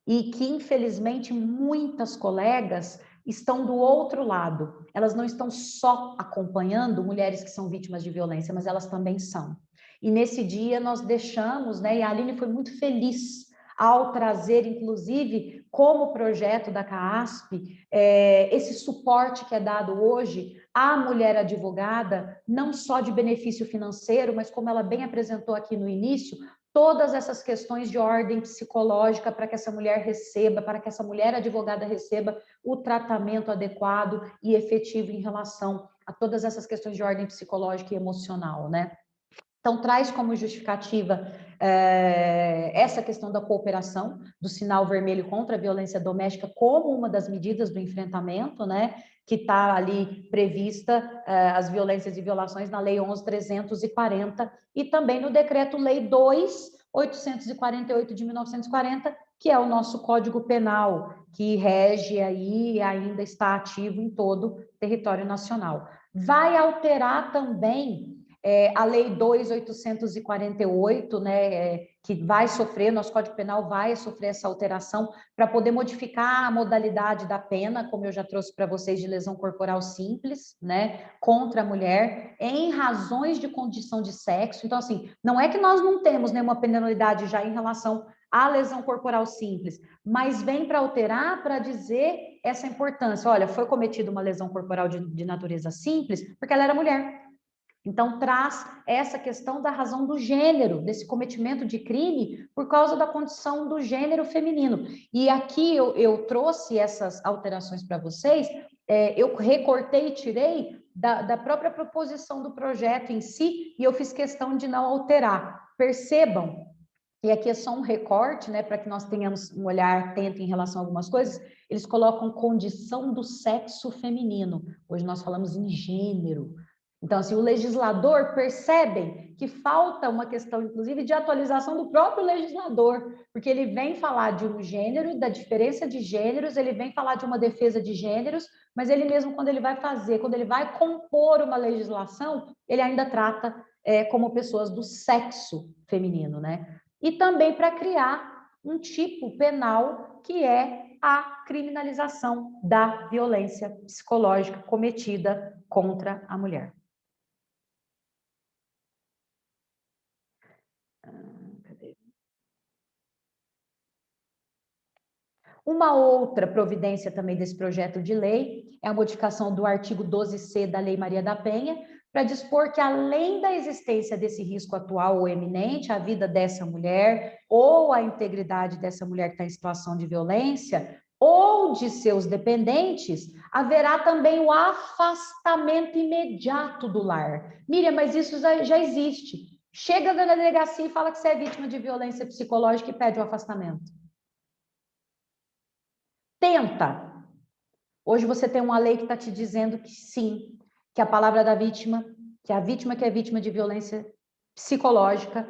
E que, infelizmente, muitas colegas estão do outro lado. Elas não estão só acompanhando mulheres que são vítimas de violência, mas elas também são. E nesse dia nós deixamos, né, e a Aline foi muito feliz ao trazer, inclusive, como projeto da CAASP, esse suporte que é dado hoje à mulher advogada, não só de benefício financeiro, mas como ela bem apresentou aqui no início, todas essas questões de ordem psicológica para que essa mulher receba, para que essa mulher advogada receba o tratamento adequado e efetivo em relação a todas essas questões de ordem psicológica e emocional, né? Então, traz como justificativa essa questão da cooperação, do sinal vermelho contra a violência doméstica como uma das medidas do enfrentamento, né, que está ali prevista as violências e violações na Lei 11.340 e também no Decreto-Lei 2.848 de 1940, que é o nosso Código Penal, que rege aí e ainda está ativo em todo o território nacional. Vai alterar também a Lei 2.848, né, que vai sofrer, nosso Código Penal vai sofrer essa alteração para poder modificar a modalidade da pena, como eu já trouxe para vocês, de lesão corporal simples, né, contra a mulher, em razões de condição de sexo. Então, assim, não é que nós não temos nenhuma penalidade já em relação à lesão corporal simples, mas vem para alterar, para dizer essa importância. Olha, foi cometida uma lesão corporal de natureza simples porque ela era mulher. Então, traz essa questão da razão do gênero, desse cometimento de crime por causa da condição do gênero feminino. E aqui eu trouxe essas alterações para vocês, eu recortei e tirei da própria proposição do projeto em si, e eu fiz questão de não alterar. Percebam, e aqui é só um recorte, né, para que nós tenhamos um olhar atento em relação a algumas coisas, eles colocam condição do sexo feminino. Hoje nós falamos em gênero. Então, assim, o legislador percebe que falta uma questão, inclusive, de atualização do próprio legislador, porque ele vem falar de um gênero, da diferença de gêneros, ele vem falar de uma defesa de gêneros, mas ele mesmo, quando ele vai compor uma legislação, ele ainda trata como pessoas do sexo feminino, né? E também para criar um tipo penal que é a criminalização da violência psicológica cometida contra a mulher. Uma outra providência também desse projeto de lei é a modificação do artigo 12C da Lei Maria da Penha, para dispor que, além da existência desse risco atual ou eminente à vida dessa mulher, ou à integridade dessa mulher que está em situação de violência, ou de seus dependentes, haverá também o afastamento imediato do lar. Miriam, mas isso já existe. Chega na delegacia e fala que você é vítima de violência psicológica e pede o afastamento. Tenta. Hoje você tem uma lei que está te dizendo que sim, que a palavra da vítima, que a vítima que é vítima de violência psicológica,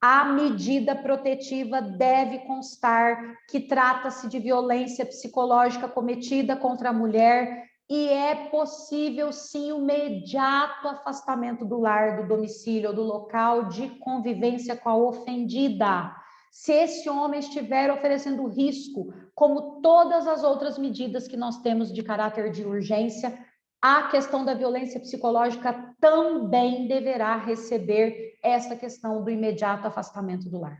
a medida protetiva deve constar que trata-se de violência psicológica cometida contra a mulher e é possível, sim, o imediato afastamento do lar, do domicílio ou do local de convivência com a ofendida. Se esse homem estiver oferecendo risco, como todas as outras medidas que nós temos de caráter de urgência, a questão da violência psicológica também deverá receber essa questão do imediato afastamento do lar.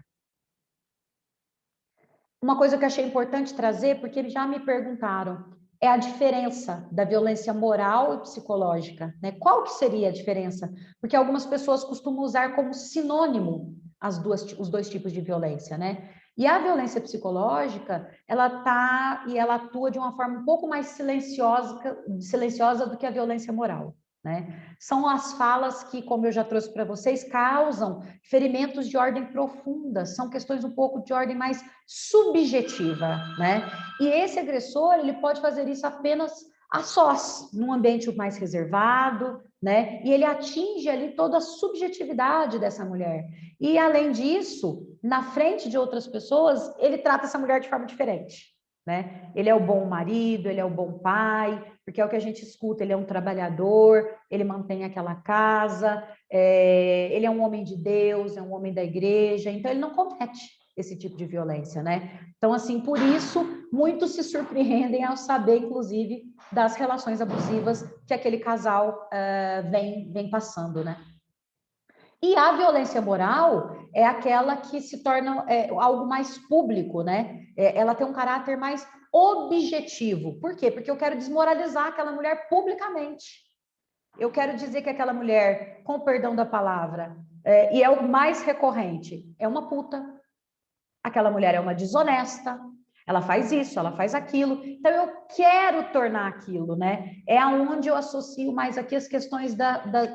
Uma coisa que eu achei importante trazer, porque eles já me perguntaram, é a diferença da violência moral e psicológica, né? Qual que seria a diferença? Porque algumas pessoas costumam usar como sinônimo os dois tipos de violência, né? E a violência psicológica, ela atua de uma forma um pouco mais silenciosa do que a violência moral, né? São as falas que, como eu já trouxe para vocês, causam ferimentos de ordem profunda, são questões um pouco de ordem mais subjetiva, né? E esse agressor, ele pode fazer isso apenas a sós, num ambiente mais reservado, né? E ele atinge ali toda a subjetividade dessa mulher. E, além disso, na frente de outras pessoas, ele trata essa mulher de forma diferente, né? Ele é o bom marido, ele é o bom pai, porque é o que a gente escuta, ele é um trabalhador, ele mantém aquela casa, ele é um homem de Deus, é um homem da igreja, então ele não comete esse tipo de violência, né? Então, assim, por isso, muitos se surpreendem ao saber, inclusive, das relações abusivas que aquele casal vem passando, né? E a violência moral é aquela que se torna algo mais público, né? Ela tem um caráter mais objetivo. Por quê? Porque eu quero desmoralizar aquela mulher publicamente. Eu quero dizer que aquela mulher, com perdão da palavra, e é o mais recorrente, é uma puta. Aquela mulher é uma desonesta, ela faz isso, ela faz aquilo, então eu quero tornar aquilo, né? É aonde eu associo mais aqui as questões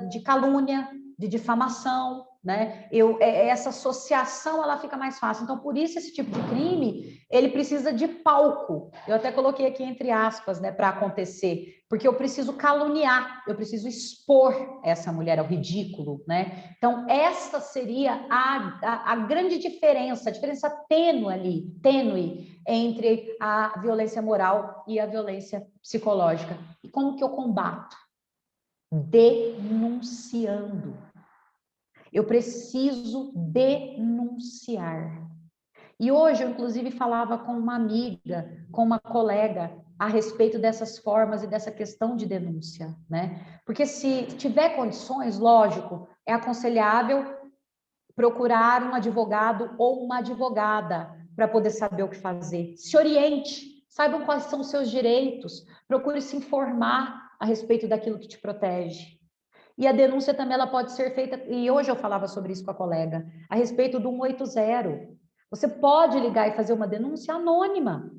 de calúnia, de difamação, né? Essa associação, ela fica mais fácil. Então, por isso, esse tipo de crime, ele precisa de palco. Eu até coloquei aqui entre aspas, né, para acontecer, porque eu preciso caluniar, eu preciso expor essa mulher ao ridículo, né? Então, essa seria a grande diferença, a diferença tênue entre a violência moral e a violência psicológica. E como que eu combato? Denunciando. Eu preciso denunciar. E hoje eu, inclusive, falava com uma amiga, com uma colega, a respeito dessas formas e dessa questão de denúncia, né? Porque se tiver condições, lógico, é aconselhável procurar um advogado ou uma advogada para poder saber o que fazer. Se oriente, saibam quais são os seus direitos, procure se informar a respeito daquilo que te protege. E a denúncia também ela pode ser feita, e hoje eu falava sobre isso com a colega, a respeito do 180. Você pode ligar e fazer uma denúncia anônima.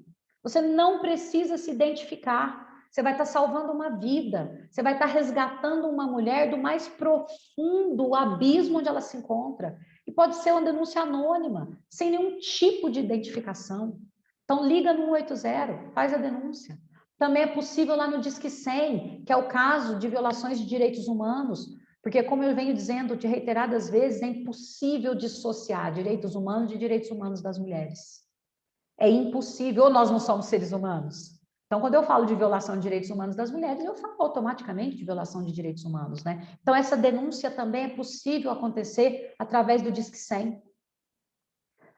Você não precisa se identificar. Você vai estar salvando uma vida. Você vai estar resgatando uma mulher do mais profundo abismo onde ela se encontra. E pode ser uma denúncia anônima, sem nenhum tipo de identificação. Então, liga no 180, faz a denúncia. Também é possível lá no Disque 100, que é o caso de violações de direitos humanos, porque, como eu venho dizendo de reiteradas vezes, é impossível dissociar direitos humanos de direitos humanos das mulheres. É impossível, ou nós não somos seres humanos. Então, quando eu falo de violação de direitos humanos das mulheres, eu falo automaticamente de violação de direitos humanos, né? Então, essa denúncia também é possível acontecer através do Disque 100.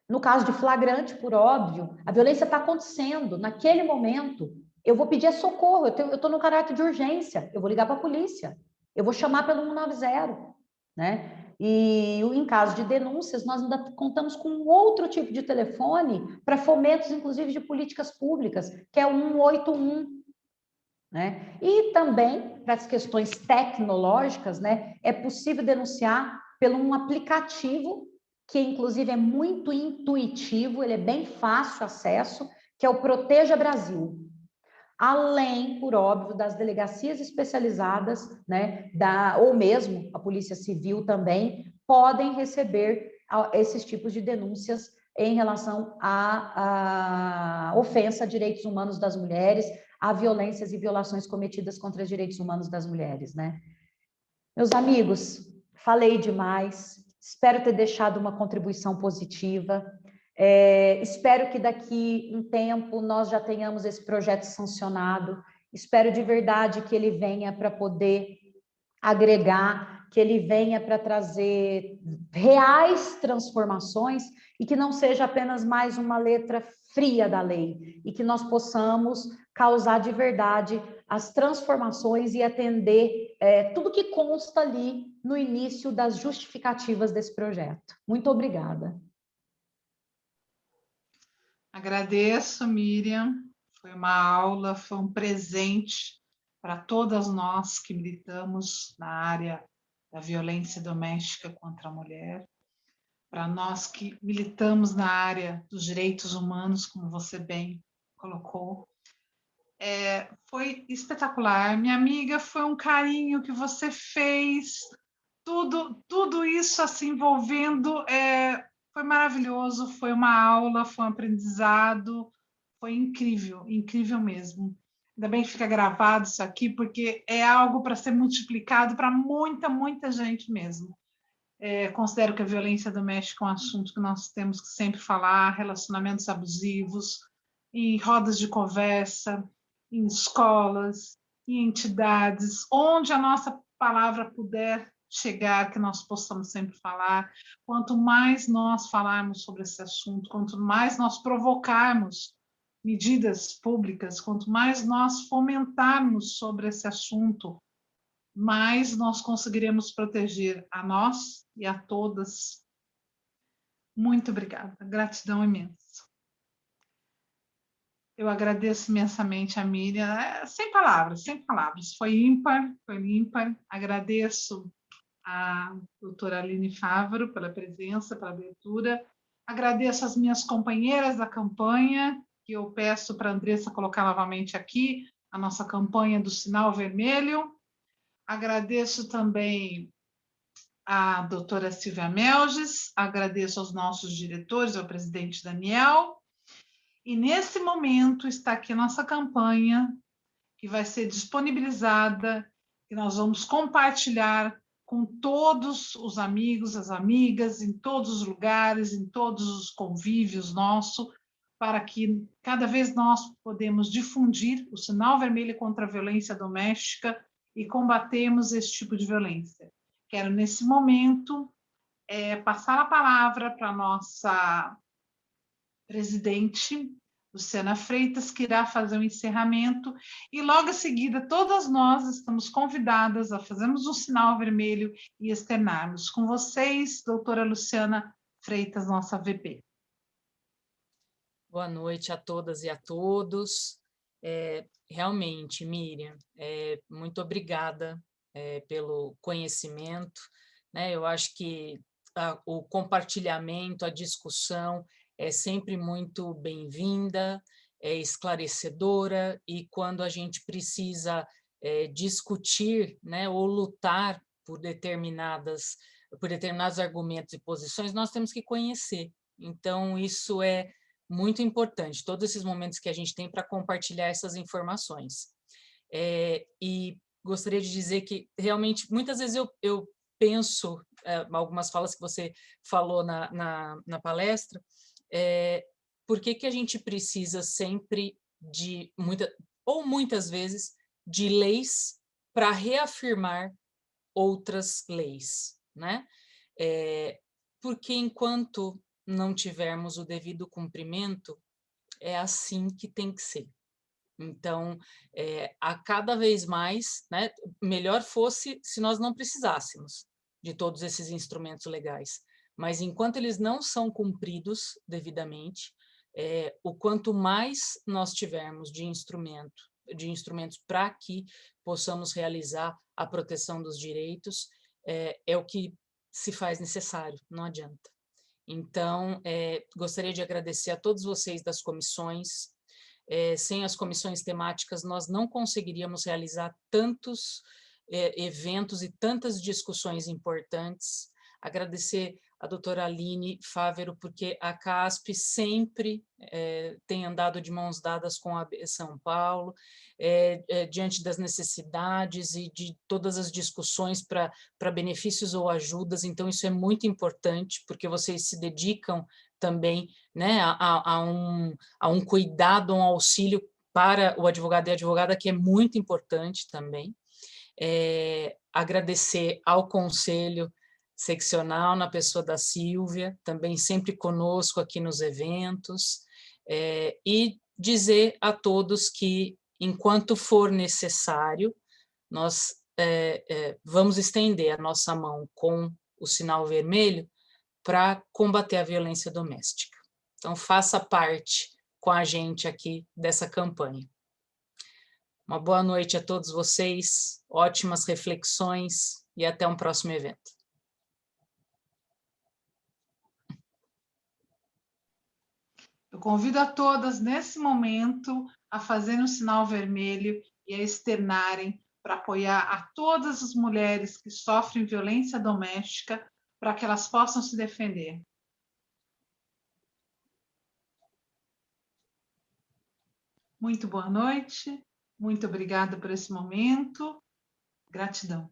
No caso de flagrante, por óbvio, a violência está acontecendo naquele momento. Eu vou pedir socorro, eu estou no caráter de urgência, eu vou ligar para a polícia, eu vou chamar pelo 190, né? E em caso de denúncias, nós ainda contamos com um outro tipo de telefone para fomentos, inclusive, de políticas públicas, que é o 181, né? E também, para as questões tecnológicas, né, é possível denunciar pelo um aplicativo, que inclusive é muito intuitivo, ele é bem fácil acesso, que é o Proteja Brasil. Além, por óbvio, das delegacias especializadas, né, ou mesmo a Polícia Civil também, podem receber esses tipos de denúncias em relação à ofensa a direitos humanos das mulheres, a violências e violações cometidas contra os direitos humanos das mulheres, né? Meus amigos, falei demais, espero ter deixado uma contribuição positiva. Espero que daqui um tempo nós já tenhamos esse projeto sancionado. Espero de verdade que ele venha para poder agregar, que ele venha para trazer reais transformações e que não seja apenas mais uma letra fria da lei e que nós possamos causar de verdade as transformações e atender tudo que consta ali no início das justificativas desse projeto. Muito obrigada. Agradeço, Miriam. Foi uma aula, foi um presente para todas nós que militamos na área da violência doméstica contra a mulher, para nós que militamos na área dos direitos humanos, como você bem colocou. Foi espetacular. Minha amiga, foi um carinho que você fez, tudo isso assim envolvendo... Foi maravilhoso, foi uma aula, foi um aprendizado, foi incrível, incrível mesmo. Ainda bem que fica gravado isso aqui, porque é algo para ser multiplicado para muita gente mesmo. Considero que a violência doméstica é um assunto que nós temos que sempre falar, relacionamentos abusivos, em rodas de conversa, em escolas, em entidades, onde a nossa palavra puder chegar, que nós possamos sempre falar. Quanto mais nós falarmos sobre esse assunto, quanto mais nós provocarmos medidas públicas, quanto mais nós fomentarmos sobre esse assunto, mais nós conseguiremos proteger a nós e a todas. Muito obrigada, gratidão imensa. Eu agradeço imensamente a Miriam, sem palavras, foi ímpar, agradeço a doutora Aline Fávaro pela presença, pela abertura. Agradeço as minhas companheiras da campanha, que eu peço para a Andressa colocar novamente aqui, a nossa campanha do Sinal Vermelho. Agradeço também à doutora Silvia Melges, agradeço aos nossos diretores, ao presidente Daniel, e nesse momento está aqui a nossa campanha, que vai ser disponibilizada, que nós vamos compartilhar com todos os amigos, as amigas, em todos os lugares, em todos os convívios nossos, para que cada vez nós podemos difundir o sinal vermelho contra a violência doméstica e combatemos esse tipo de violência. Quero, nesse momento, passar a palavra para a nossa presidente, Luciana Freitas, que irá fazer o encerramento, e logo em seguida todas nós estamos convidadas a fazermos um sinal vermelho e externarmos. Com vocês, doutora Luciana Freitas, nossa VP. Boa noite a todas e a todos. Realmente, Miriam, muito obrigada pelo conhecimento, né? Eu acho que o compartilhamento, a discussão é sempre muito bem-vinda, é esclarecedora, e quando a gente precisa discutir, né, ou lutar por determinados argumentos e posições, nós temos que conhecer. Então, isso é muito importante, todos esses momentos que a gente tem para compartilhar essas informações. E gostaria de dizer que, realmente, muitas vezes eu penso, algumas falas que você falou na palestra, por que a gente precisa sempre de, muitas vezes, de leis para reafirmar outras leis, né? Porque enquanto não tivermos o devido cumprimento, é assim que tem que ser. Então, a cada vez mais, né, melhor fosse se nós não precisássemos de todos esses instrumentos legais, mas enquanto eles não são cumpridos devidamente, o quanto mais nós tivermos de instrumentos para que possamos realizar a proteção dos direitos, é o que se faz necessário, não adianta. Então, gostaria de agradecer a todos vocês das comissões. Sem as comissões temáticas, nós não conseguiríamos realizar tantos eventos e tantas discussões importantes. Agradecer a doutora Aline Fávero, porque a CASP sempre tem andado de mãos dadas com a AB São Paulo, diante das necessidades e de todas as discussões para benefícios ou ajudas. Então, isso é muito importante, porque vocês se dedicam também, né, a um cuidado, um auxílio para o advogado e a advogada, que é muito importante também. Agradecer ao Conselho Seccional, na pessoa da Silvia, também sempre conosco aqui nos eventos, e dizer a todos que, enquanto for necessário, nós vamos estender a nossa mão com o sinal vermelho para combater a violência doméstica. Então, faça parte com a gente aqui dessa campanha. Uma boa noite a todos vocês, ótimas reflexões e até um próximo evento. Eu convido a todas, nesse momento, a fazerem um sinal vermelho e a externarem para apoiar a todas as mulheres que sofrem violência doméstica, para que elas possam se defender. Muito boa noite, muito obrigada por esse momento, gratidão.